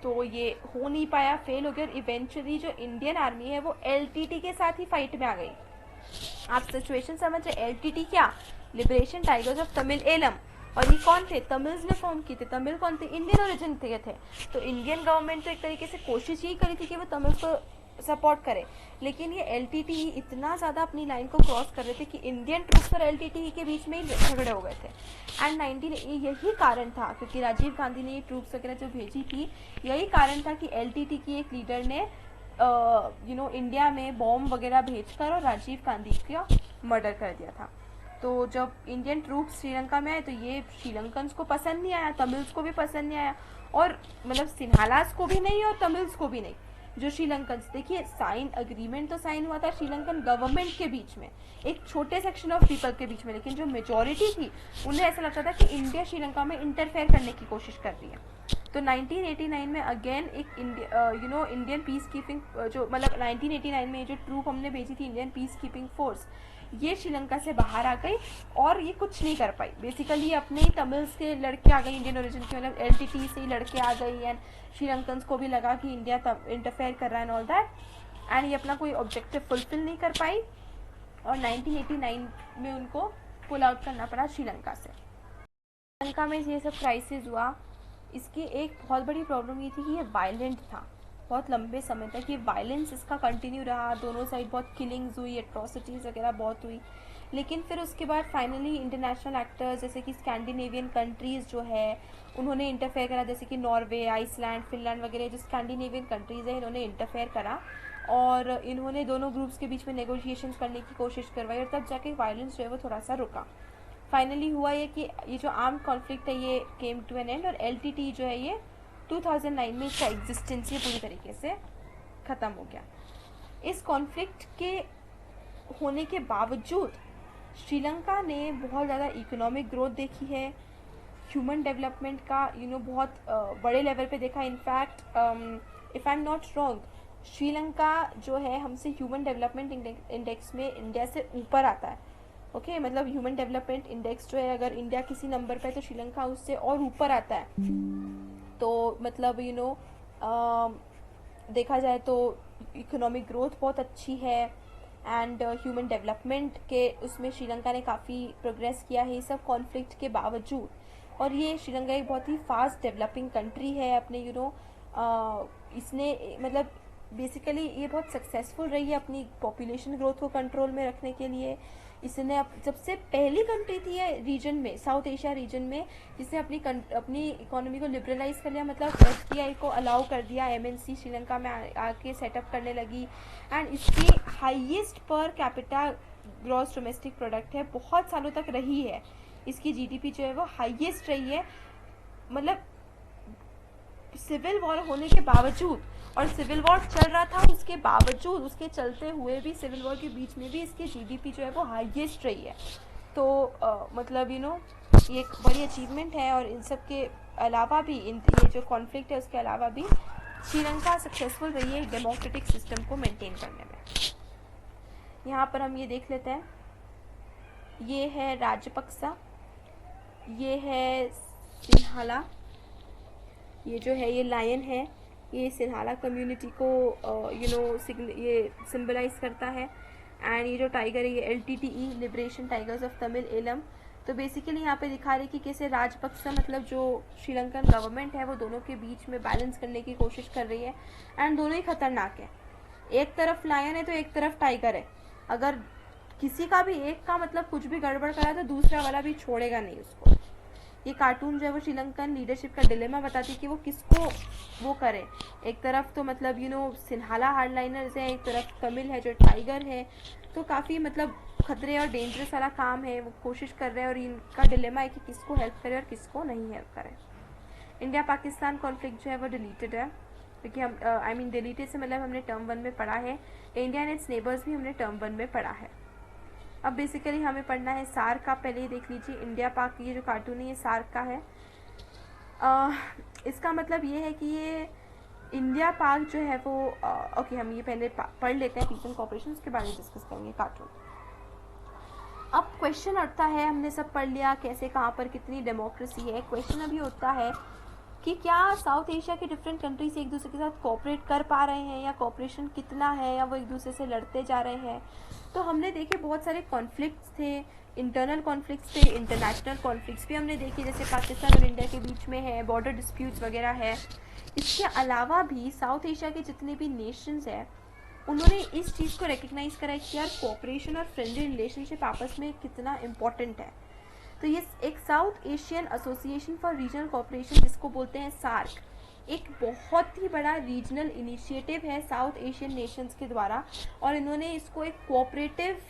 Speaker 1: तो ये हो नहीं पाया, फेल हो गया। इवेंचुअली जो इंडियन आर्मी है वो एलटीटी के साथ ही फाइट में आ गई। आप सिचुएशन समझ रहे? एलटीटी क्या? Liberation tigers of Tamil Eelam. और ये कौन थे? तमिल्स ने फॉर्म किए थे। तमिल कौन थे? इंडियन ओरिजिन के थे। तो इंडियन गवर्नमेंट तो एक तरीके से कोशिश यही करी थी कि वो तमिल्स को सपोर्ट करे, लेकिन ये एलटीटी इतना ज़्यादा अपनी लाइन को क्रॉस कर रहे थे कि इंडियन ट्रूप्स और एलटीटी के बीच में ही झगड़े हो गए थे। एंड यही कारण था, क्योंकि राजीव गांधी ने ये ट्रूप्स वगैरह जो भेजी थी, यही कारण था कि एलटीटी की एक लीडर ने इंडिया में बॉम्ब वगैरह भेजकर और राजीव गांधी का मर्डर कर दिया था। तो जब इंडियन ट्रूप्स श्रीलंका में आए तो ये श्रीलंकन्स को पसंद नहीं आया, तमिल्स को भी पसंद नहीं आया, और मतलब सिन्हालास को भी नहीं और तमिल्स को भी नहीं। जो श्रीलंकन, देखिए साइन अग्रीमेंट तो साइन हुआ था श्रीलंकन गवर्नमेंट के बीच में, एक छोटे सेक्शन ऑफ पीपल के बीच में, लेकिन जो मेजॉरिटी थी उन्हें ऐसा लगता था कि इंडिया श्रीलंका में इंटरफेयर करने की कोशिश कर रही है। तो 1989 में अगेन एक इंडियन पीस कीपिंग जो मतलब 1989 में जो ट्रूप हमने भेजी थी इंडियन पीस कीपिंग फोर्स, ये श्रीलंका से बाहर आ गई और ये कुछ नहीं कर पाई। बेसिकली अपने ही तमिल्स के लड़के आ गए, इंडियन ओरिजिन के, मतलब एलटीटी से ही लड़के आ गई, एंड श्रीलंकन्स को भी लगा कि इंडिया इंटरफेयर कर रहा है एंड ऑल दैट, एंड ये अपना कोई ऑब्जेक्टिव फुलफिल नहीं कर पाई और 1989 में उनको पुल आउट करना पड़ा श्रीलंका से। श्रीलंका में ये सब क्राइसिस हुआ, इसकी एक बहुत बड़ी प्रॉब्लम ये थी कि ये वायलेंट था। बहुत लंबे समय तक ये वायलेंस इसका कंटिन्यू रहा, दोनों साइड बहुत किलिंग्स हुई, एट्रोसिटीज़ वगैरह बहुत हुई। लेकिन फिर उसके बाद फाइनली इंटरनेशनल एक्टर्स जैसे कि स्कैंडिनेवियन कंट्रीज़ जो है उन्होंने इंटरफेयर करा, जैसे कि नॉर्वे, आइसलैंड, फिनलैंड वगैरह जो स्कैंडिनेवियन कंट्रीज़ हैं इन्होंने इंटरफेयर करा और इन्होंने दोनों ग्रुप्स के बीच में नेगोशिएशंस करने की कोशिश करवाई और तब जाके वायलेंस जो है वो थोड़ा सा रुका। फाइनली हुआ ये कि ये जो आर्म्ड कॉन्फ्लिक्ट है ये केम टू एन एंड और एलटीटी जो है ये 2009 में इसका एग्जिस्टेंस ही पूरी तरीके से ख़त्म हो गया। इस कॉन्फ्लिक्ट के होने के बावजूद श्रीलंका ने बहुत ज़्यादा इकोनॉमिक ग्रोथ देखी है, ह्यूमन डेवलपमेंट का बहुत बड़े लेवल पे देखा। In fact if I am not wrong, Sri Lanka जो है हमसे ह्यूमन डेवलपमेंट इंडेक्स में इंडिया से ऊपर आता है। ओके मतलब ह्यूमन डेवलपमेंट इंडेक्स जो है अगर इंडिया किसी नंबर पे तो श्रीलंका उससे और ऊपर आता है। तो मतलब देखा जाए तो इकोनॉमिक ग्रोथ बहुत अच्छी है एंड ह्यूमन डेवलपमेंट के उसमें श्रीलंका ने काफ़ी प्रोग्रेस किया है, ये सब कॉन्फ्लिक्ट के बावजूद। और ये श्रीलंका एक बहुत ही फास्ट डेवलपिंग कंट्री है अपने इसने मतलब बेसिकली ये बहुत सक्सेसफुल रही है अपनी पॉपुलेशन ग्रोथ को कंट्रोल में रखने के लिए। इसने सबसे पहली कंट्री थी रीजन में, साउथ एशिया रीजन में, जिसने अपनी इकोनॉमी को लिबरलाइज कर लिया, मतलब एफडीआई को अलाउ कर दिया, एमएनसी श्रीलंका में आके सेटअप करने लगी। एंड इसकी highest per capita gross domestic product है, बहुत सालों तक रही है। इसकी जीडीपी जो है वो हाईएस्ट रही है, मतलब सिविल वॉर होने के बावजूद, और सिविल वॉर चल रहा था उसके बावजूद, उसके चलते हुए भी सिविल वॉर के बीच में भी इसकी जीडीपी जो है वो हाईएस्ट रही है। तो मतलब ये एक बड़ी अचीवमेंट है। और इन सब के अलावा भी ये जो कॉन्फ्लिक्ट है उसके अलावा भी श्रीलंका सक्सेसफुल रही है डेमोक्रेटिक सिस्टम को मेंटेन करने में। यहाँ पर हम ये देख लेते हैं, ये है राजपक्सा, ये है सिन्हाला, ये जो है ये लायन है, ये सिन्हाला कम्युनिटी को ये सिंबलाइज करता है। एंड ये जो टाइगर है ये LTTE liberation tigers of Tamil Eelam. तो बेसिकली यहाँ पे दिखा रहे कि कैसे राजपक्सा मतलब जो श्रीलंकन गवर्नमेंट है वो दोनों के बीच में बैलेंस करने की कोशिश कर रही है, एंड दोनों ही खतरनाक है। एक तरफ लायन है तो एक तरफ टाइगर है। अगर किसी का भी एक का मतलब कुछ भी गड़बड़ करा तो दूसरा वाला भी छोड़ेगा नहीं उसको। ये कार्टून जो है वो श्रीलंकन लीडरशिप का डिलेमा बताती है कि वो किसको वो करे। एक तरफ तो मतलब सिन्हाला हार्डलाइनर्स है, एक तरफ तमिल है जो टाइगर है, तो काफ़ी मतलब खतरे और डेंजरस वाला काम है। वो कोशिश कर रहे हैं और इनका डिलेमा है कि किसको हेल्प करे और किसको नहीं हेल्प करे। इंडिया पाकिस्तान कॉन्फ्लिक्ट जो है वो डिलीटेड है, क्योंकि हम डिलीटेड से मतलब हमने टर्म 1 में पढ़ा है। इंडिया एंड इट्स नेबर्स भी हमने टर्म 1 में पढ़ा है। अब बेसिकली हमें पढ़ना है सार्क का। पहले ही देख लीजिए, इंडिया पाक ये जो कार्टून है ये सार्क का है। इसका मतलब ये है कि ये इंडिया पाक जो है वो ओके, हम ये पहले पढ़ लेते हैं पीस एंड कोऑपरेशन, उसके बारे में डिस्कस करेंगे कार्टून। अब क्वेश्चन उठता है, हमने सब पढ़ लिया कैसे कहाँ पर कितनी डेमोक्रेसी है। क्वेश्चन अभी होता है कि क्या साउथ एशिया के डिफरेंट कंट्रीज एक दूसरे के साथ कोऑपरेट कर पा रहे हैं, या कोऑपरेशन कितना है, या वो एक दूसरे से लड़ते जा रहे हैं। तो हमने देखे बहुत सारे कॉन्फ्लिक्ट्स थे, इंटरनल कॉन्फ्लिक्ट्स थे, इंटरनेशनल कॉन्फ्लिक्ट्स भी हमने देखे, जैसे पाकिस्तान और इंडिया के बीच में है, बॉर्डर डिस्प्यूट्स वगैरह है। इसके अलावा भी साउथ एशिया के जितने भी नेशंस हैं उन्होंने इस चीज़ को रिकग्नाइज करा है कि यार कोऑपरेशन और फ्रेंडली रिलेशनशिप आपस में कितना इम्पॉर्टेंट है। तो ये एक south Asian association for regional cooperation, जिसको बोलते हैं सार्क, एक बहुत ही बड़ा रीजनल इनिशिएटिव है साउथ एशियन नेशंस के द्वारा, और इन्होंने इसको एक कोऑपरेटिव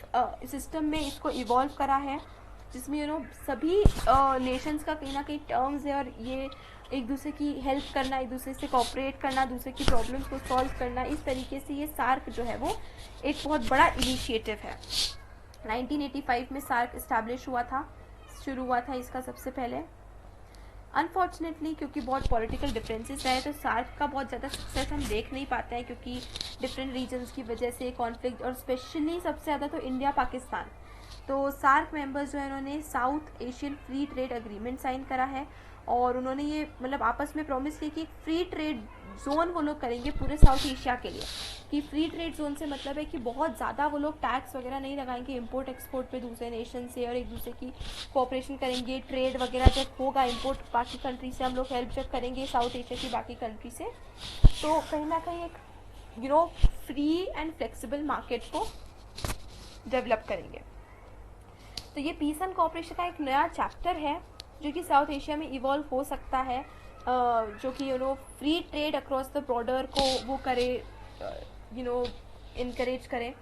Speaker 1: सिस्टम में इसको इवॉल्व करा है, जिसमें सभी नेशंस का कहीं ना कहीं टर्म्स है, और ये एक दूसरे की हेल्प करना, एक दूसरे से कोऑपरेट करना, दूसरे की प्रॉब्लम्स को सॉल्व करना, इस तरीके से ये सार्क जो है वो एक बहुत बड़ा इनिशिएटिव है। 1985 में सार्क इस्टेब्लिश हुआ था, शुरू हुआ था इसका सबसे पहले। अनफॉर्चुनेटली क्योंकि बहुत पॉलिटिकल डिफरेंसेस रहे तो सार्क का बहुत ज़्यादा सक्सेस हम देख नहीं पाते हैं, क्योंकि डिफरेंट रीजन्स की वजह से कॉन्फ्लिक्ट, और स्पेशली सबसे ज़्यादा तो इंडिया पाकिस्तान। तो सार्क मेंबर्स जो है उन्होंने south Asian free trade agreement sign करा है, और उन्होंने ये मतलब आपस में प्रॉमिस किया कि फ्री ट्रेड जोन वो लोग करेंगे पूरे साउथ एशिया के लिए। कि फ्री ट्रेड जोन से मतलब है कि बहुत ज़्यादा वो लोग टैक्स वगैरह नहीं लगाएंगे इंपोर्ट एक्सपोर्ट पे दूसरे नेशन से, और एक दूसरे की कोऑपरेशन करेंगे। ट्रेड वगैरह जब होगा इंपोर्ट बाकी कंट्री से, हम लोग हेल्प जब करेंगे साउथ एशिया की बाकी कंट्री से, तो कहीं ना कहीं एक फ्री एंड फ्लेक्सिबल मार्केट को डेवलप करेंगे। तो ये पीस एंड कोऑपरेशन का एक नया चैप्टर है जो कि साउथ एशिया में इवॉल्व हो सकता है, जो कि free trade across the border को वो करे, इनकरेज करे।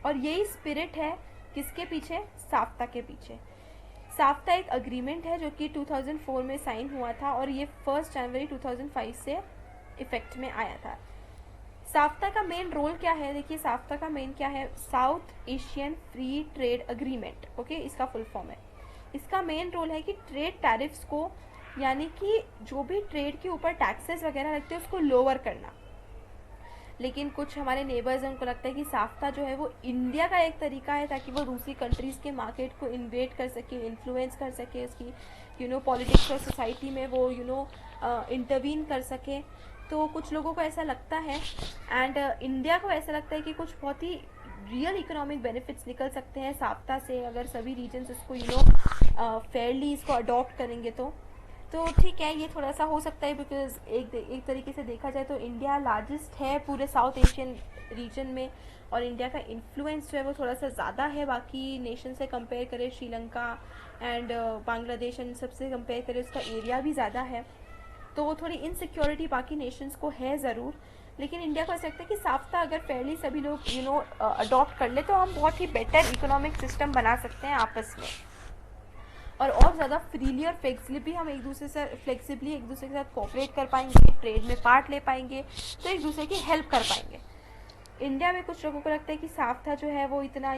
Speaker 1: और यही स्पिरिट है किसके पीछे, साफ्ता के पीछे। साफ्ता एक अग्रीमेंट है जो कि 2004 में साइन हुआ था, और ये 1 जनवरी 2005 से इफेक्ट में आया था। साफ्ता का मेन रोल क्या है, देखिए साफ्ता का मेन क्या है, south Asian free trade agreement, okay, इसका फुल फॉर्म है। इसका मेन रोल है कि ट्रेड टैरिफ्स को, यानी कि जो भी ट्रेड के ऊपर टैक्सेस वगैरह लगते हैं उसको लोअर करना। लेकिन कुछ हमारे नेबर्स हैं उनको लगता है कि साफ्ता जो है वो इंडिया का एक तरीका है ताकि वो दूसरी कंट्रीज़ के मार्केट को इन्वेट कर सके, इन्फ्लुएंस कर सके, उसकी पॉलिटिक्स और सोसाइटी में वो इंटरवीन कर सके। तो कुछ लोगों को ऐसा लगता है, एंड इंडिया को ऐसा लगता है कि कुछ बहुत ही रियल इकोनॉमिक बेनिफिट्स निकल सकते हैं साफ्ता से, अगर सभी रीजन्स इसको फेयरली इसको अडॉप्ट करेंगे तो ठीक है, ये थोड़ा सा हो सकता है। बिकॉज एक तरीके से देखा जाए तो इंडिया लार्जेस्ट है पूरे साउथ एशियन रीजन में, और इंडिया का इन्फ्लुएंस जो है वो थोड़ा सा ज़्यादा है बाकी नेशन से कंपेयर करें, श्रीलंका एंड बांग्लादेश इन सबसे कंपेयर करें, उसका एरिया भी ज़्यादा है। तो थोड़ी इनसिक्योरिटी बाकी नेशंस को है ज़रूर, लेकिन इंडिया को ऐसा लगता है कि साफ्ता अगर फेयरली सभी लोग अडॉप्ट कर ले तो हम बहुत ही बेटर इकोनॉमिक सिस्टम बना सकते हैं आपस में, और ज़्यादा फ्रीली और फ्लेक्सिबली हम एक दूसरे के साथ कोऑपरेट कर पाएंगे, ट्रेड में पार्ट ले पाएंगे, तो एक दूसरे की हेल्प कर पाएंगे। इंडिया में कुछ लोगों को लगता है कि साफ्ता जो है वो इतना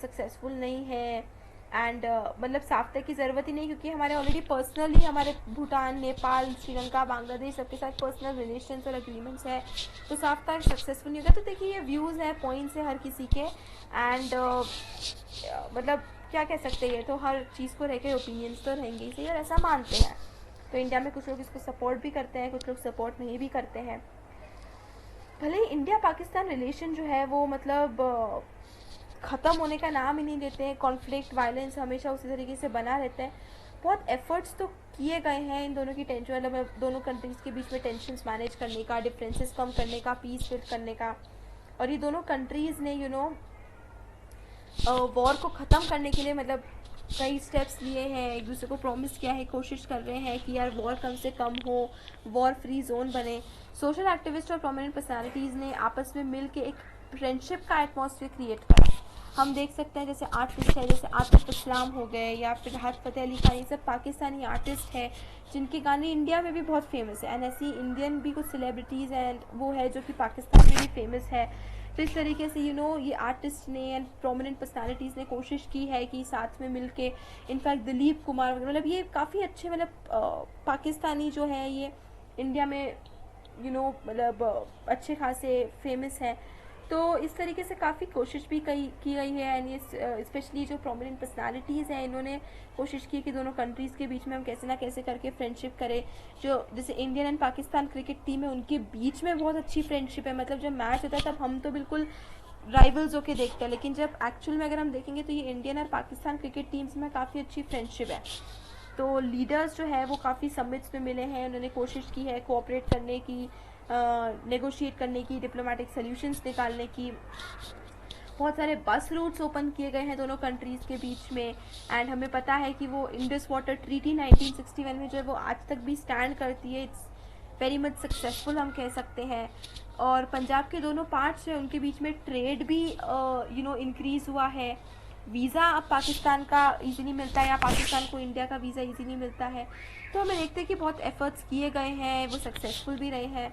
Speaker 1: सक्सेसफुल नहीं है, एंड मतलब साफ्ता की ज़रूरत ही नहीं, क्योंकि हमारे ऑलरेडी पर्सनली हमारे भूटान, नेपाल, श्रीलंका, बांग्लादेश सबके साथ पर्सनल रिलेशंस और एग्रीमेंट्स है, तो साफ्ता सक्सेसफुल नहीं होगा। तो देखिए ये व्यूज़ है, पॉइंट्स है हर किसी के, एंड मतलब क्या कह सकते हैं, तो हर चीज़ को रह के ओपिनियंस तो रहेंगे ही सही, और ऐसा मानते हैं। तो इंडिया में कुछ लोग इसको सपोर्ट भी करते हैं, कुछ लोग सपोर्ट नहीं भी करते हैं। भले ही इंडिया पाकिस्तान रिलेशन जो है वो मतलब ख़त्म होने का नाम ही नहीं लेते हैं, कॉन्फ्लिक्ट वायलेंस हमेशा उसी तरीके से बना रहता है। बहुत एफर्ट्स तो किए गए हैं इन दोनों की टेंशन, मतलब दोनों कंट्रीज़ के बीच में टेंशन्स मैनेज करने का, डिफरेंसेस कम करने का, पीस बिल्ड करने का। और ये दोनों कंट्रीज़ ने वॉर को ख़त्म करने के लिए मतलब कई स्टेप्स लिए हैं, एक दूसरे को प्रॉमिस किया है, कोशिश कर रहे हैं कि यार वॉर कम से कम हो, वॉर फ्री जोन बने। सोशल एक्टिविस्ट और प्रोमिनेंट पर्सनालिटीज़ ने आपस में मिल के एक फ्रेंडशिप का एटमॉस्फेयर क्रिएट करा। हम देख सकते हैं जैसे आर्टिस्ट है, जैसे आतिफ असलाम हो गए या फिर राहत फ़तेह अली खान, ये सब पाकिस्तानी आर्टिस्ट है जिनके गाने इंडिया में भी बहुत फेमस है। एंड ऐसी इंडियन भी कुछ सेलिब्रिटीज़ एंड वो है जो कि पाकिस्तान में भी फेमस है। तो इस तरीके से ये आर्टिस्ट ने एंड प्रोमिनेंट पर्सनालिटीज़ ने कोशिश की है कि साथ में मिल के, इनफैक्ट दिलीप कुमार, मतलब ये काफ़ी अच्छे मतलब पाकिस्तानी जो है ये इंडिया में मतलब अच्छे खासे फेमस है। तो इस तरीके से काफ़ी कोशिश भी की गई है। एंड ये स्पेशली जो प्रोमिनेंट पर्सनालिटीज़ हैं इन्होंने कोशिश की कि दोनों कंट्रीज़ के बीच में हम कैसे ना कैसे करके फ्रेंडशिप करें। जो जैसे Indian and Pakistan cricket team है उनके बीच में बहुत अच्छी फ्रेंडशिप है, मतलब जब मैच होता है तब हम तो बिल्कुल राइवल्स होके देखते हैं, लेकिन जब एक्चुअल में अगर हम देखेंगे तो ये इंडियन और पाकिस्तान क्रिकेट टीम्स में काफ़ी अच्छी फ्रेंडशिप है। तो लीडर्स जो है वो काफ़ी समिट्स में मिले हैं, उन्होंने कोशिश की है कोऑपरेट करने की, नेगोशिएट करने की, डिप्लोमेटिक सॉल्यूशंस निकालने की। बहुत सारे बस रूट्स ओपन किए गए हैं दोनों कंट्रीज़ के बीच में। एंड हमें पता है कि वो इंडस वाटर ट्रीटी 1961 में जो है वो आज तक भी स्टैंड करती है। इट्स वेरी मच सक्सेसफुल हम कह सकते हैं। और पंजाब के दोनों पार्ट्स हैं उनके बीच में ट्रेड भी इंक्रीज़ हुआ है। वीज़ा अब पाकिस्तान का इजीली मिलता है या पाकिस्तान को इंडिया का वीज़ा इजीली मिलता है। तो हमें देखते हैं कि बहुत एफर्ट्स किए गए हैं, वो सक्सेसफुल भी रहे हैं।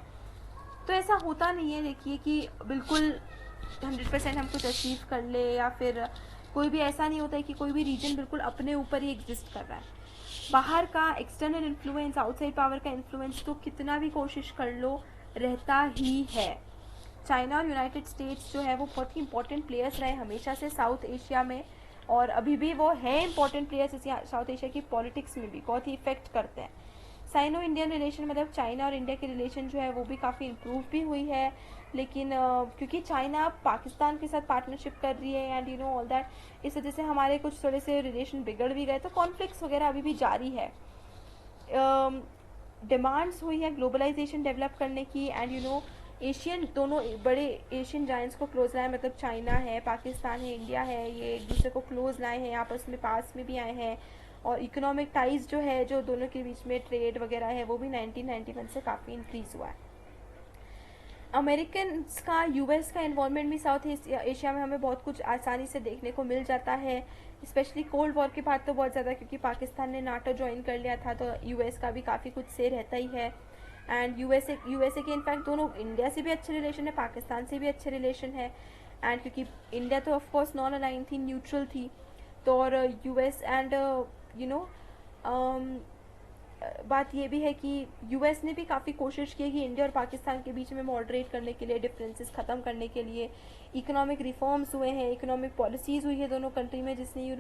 Speaker 1: तो ऐसा होता नहीं है देखिए कि बिल्कुल 100% हम कुछ अचीव कर ले, या फिर कोई भी ऐसा नहीं होता है कि कोई भी रीजन बिल्कुल अपने ऊपर ही एग्जिस्ट कर रहा है। बाहर का एक्सटर्नल इन्फ्लुएंस, आउटसाइड पावर का इन्फ्लुएंस तो कितना भी कोशिश कर लो रहता ही है। चाइना और यूनाइटेड स्टेट्स जो है वो बहुत ही इंपॉर्टेंट प्लेयर्स रहे हमेशा से साउथ एशिया में, और अभी भी वो है इंपॉर्टेंट प्लेयर्स साउथ एशिया की पॉलिटिक्स में भी बहुत ही इफेक्ट करते हैं। साइनो इंडियन रिलेशन मतलब चाइना और इंडिया की रिलेशन जो है वो भी काफ़ी इम्प्रूव भी हुई है, लेकिन क्योंकि चाइना पाकिस्तान के साथ पार्टनरशिप कर रही है एंड ऑल दैट, इस वजह से हमारे कुछ थोड़े से रिलेशन बिगड़ भी गए, तो कॉन्फ्लिक्ट्स वगैरह अभी भी जारी है। डिमांड्स हुई है ग्लोबलाइजेशन डेवलप करने की एंड एशियन, दोनों बड़े एशियन जाइंट्स को क्लोज लाए, मतलब चाइना है, पाकिस्तान है, इंडिया है, ये एक दूसरे को क्लोज लाए हैं, आपस में पास में भी आए हैं। और इकोनॉमिक टाइज जो है जो दोनों के बीच में ट्रेड वगैरह है वो भी 1991 से काफ़ी इंक्रीज़ हुआ है। अमेरिकन का, यूएस का इन्वॉल्वमेंट भी साउथ एशिया में हमें बहुत कुछ आसानी से देखने को मिल जाता है, स्पेशली कोल्ड वॉर के बाद तो बहुत ज़्यादा, क्योंकि पाकिस्तान ने नाटो ज्वाइन कर लिया था तो यूएस का भी काफ़ी कुछ से रहता ही है। एंड यूएसए के इनफैक्ट दोनों इंडिया से भी अच्छे रिलेशन है, पाकिस्तान से भी अच्छे रिलेशन है। एंड क्योंकि इंडिया तो ऑफकोर्स नॉन अलाइन थी, न्यूट्रल थी, तो और यूएस एंड बात ये भी है कि यूएस ने भी काफ़ी कोशिश की कि इंडिया और पाकिस्तान के बीच में मॉडरेट करने के लिए, डिफरेंसेस ख़त्म करने के लिए इकोनॉमिक रिफॉर्म्स हुए हैं, इकोनॉमिक पॉलिसीज़ हुई है दोनों कंट्री में, जिसने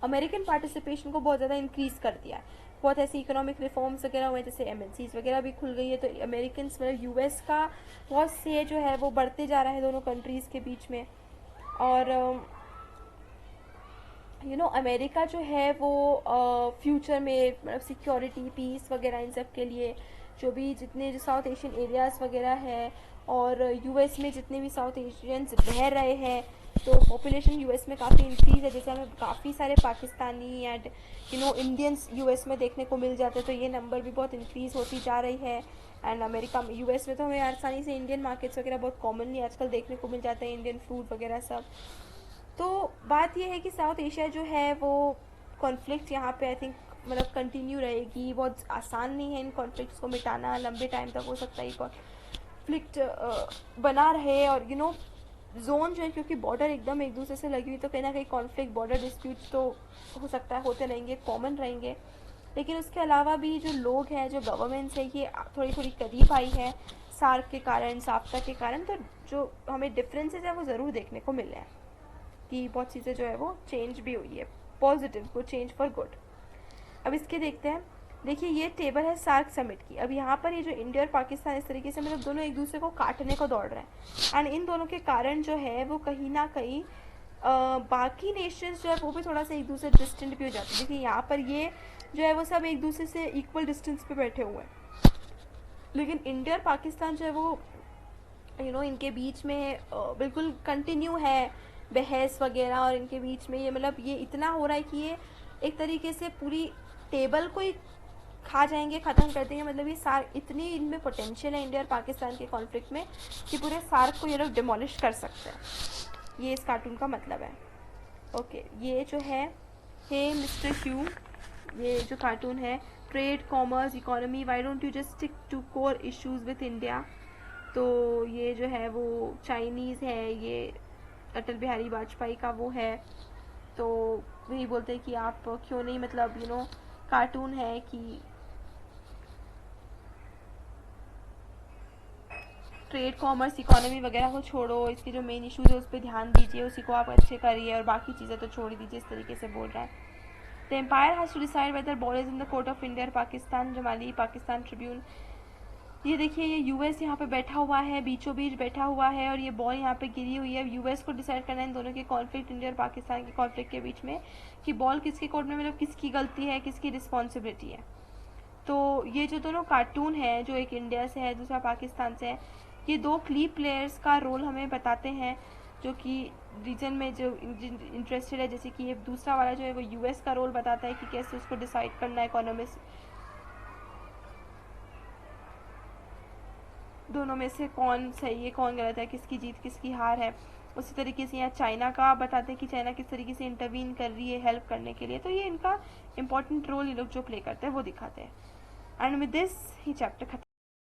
Speaker 1: अमेरिकन पार्टिसिपेशन को बहुत ज़्यादा इंक्रीज़ कर दिया है। बहुत ऐसी इकोनॉमिक रिफॉर्म्स वगैरह हुए, जैसे एमएनसीज वगैरह भी खुल गई है, तो अमेरिकन मतलब यूएस का बहुत से जो है वो बढ़ते जा रहा है दोनों कंट्रीज़ के बीच में। और अमेरिका जो है वो फ्यूचर में मतलब सिक्योरिटी, पीस वगैरह इन सब के लिए जो जितने साउथ एशियन एरियाज़ वगैरह है, और यूएस में जितने भी साउथ एशियंस रह रहे हैं, तो पॉपुलेशन यूएस में काफ़ी इंक्रीज़ है, जैसे हमें काफ़ी सारे पाकिस्तानी एंड इंडियंस यूएस में देखने को मिल जाते हैं, तो ये नंबर भी बहुत इंक्रीज़ होती जा रही है। एंड अमेरिका में, यूएस में तो हमें आसानी से इंडियन मार्केट्स वगैरह बहुत कॉमनली आजकल देखने को मिल जाते हैं, इंडियन फूड वगैरह सब। तो बात यह है कि साउथ एशिया जो है वो कॉन्फ्लिक्ट यहाँ पे आई थिंक मतलब कंटिन्यू रहेगी। बहुत आसान नहीं है इन कॉन्फ्लिक्ट्स को मिटाना, लंबे टाइम तक हो सकता है ये कॉन्फ्लिक्ट बना रहे। और जोन जो है, क्योंकि बॉर्डर एकदम एक दूसरे से लगी हुई, तो कहीं ना कहीं कॉन्फ्लिक्ट, बॉर्डर डिस्प्यूट्स तो हो सकता है होते रहेंगे, कॉमन रहेंगे। लेकिन उसके अलावा भी जो लोग हैं, जो गवर्नमेंट्स है, ये थोड़ी थोड़ी करीब आई है सार्क के कारण, साफ्ता के कारण, तो जो हमें डिफरेंसेस है वो ज़रूर देखने को मिल रहे हैं कि बहुत चीज़ें जो है वो चेंज भी हुई है, पॉजिटिव को चेंज फॉर गुड। अब इसके देखते हैं, देखिए ये टेबल है सार्क समिट की। अब यहाँ पर ये जो इंडिया और पाकिस्तान इस तरीके से मतलब दोनों एक दूसरे को काटने को दौड़ रहे हैं, एंड इन दोनों के कारण जो है वो कहीं ना कहीं बाकी नेशंस जो है वो भी थोड़ा सा एक दूसरे डिस्टेंट भी हो जाते हैं। देखिए यहाँ पर ये जो है वो सब एक दूसरे से इक्वल डिस्टेंस पे बैठे हुए हैं, लेकिन इंडिया और पाकिस्तान जो है वो इनके बीच में बिल्कुल कंटिन्यू है बहस वगैरह, और इनके बीच में ये मतलब ये इतना हो रहा है कि ये एक तरीके से पूरी टेबल को ही खा जाएंगे, ख़त्म कर देंगे। मतलब ये सार्क, इतनी इनमें पोटेंशियल है इंडिया और पाकिस्तान के कॉन्फ्लिक्ट में कि पूरे सार्क को ये लोग डिमोलिश कर सकते हैं। ये इस कार्टून का मतलब है। ओके, ये जो है हे मिस्टर ह्यू, ये जो कार्टून है, trade, commerce, economy, why don't you just stick to core issues with India. तो ये जो है वो चाइनीज़ है, ये अटल बिहारी वाजपेयी का वो है। तो वही बोलते हैं कि आप क्यों नहीं, मतलब कार्टून है कि ट्रेड, कॉमर्स, इकोनॉमी वगैरह को छोड़ो, इसके जो मेन इश्यूज है उस पर ध्यान दीजिए, उसी को आप अच्छे करिए, और बाकी चीज़ें तो छोड़ दीजिए, इस तरीके से बोल रहा है। The umpire has to decide whether ball is in the court of India और पाकिस्तान। जमाली पाकिस्तान ट्रिब्यून। ये देखिए, ये यूएस यहाँ पे बैठा हुआ है, बीचों बीच बैठा हुआ है, और ये बॉल यहाँ पे गिरी हुई है। यूएस को डिसाइड करना है इन दोनों के कॉन्फ्लिक्ट, इंडिया और पाकिस्तान के कॉन्फ्लिक्ट के बीच में, कि बॉल किसके कोर्ट में, मतलब किसकी गलती है, किसकी रिस्पॉन्सिबिलिटी है। तो ये जो दोनों कार्टून है, जो एक इंडिया से है, दूसरा पाकिस्तान से है, ये दो क्ली प्लेयर्स का रोल हमें बताते हैं, जो कि रीजन में जो इंटरेस्टेड है। जैसे कि ये दूसरा वाला जो है वो यूएस का रोल बताता है कि कैसे उसको डिसाइड करना है इकोनॉमिक्स, दोनों में से कौन सही है कौन गलत है, किसकी जीत किसकी हार है। उसी तरीके से यहाँ चाइना का बताते हैं कि चाइना किस तरीके से इंटरवीन कर रही है हेल्प करने के लिए। तो ये इनका इंपॉर्टेंट रोल ये लोग जो प्ले करते हैं वो दिखाते हैं। And with this he chapter खत्म।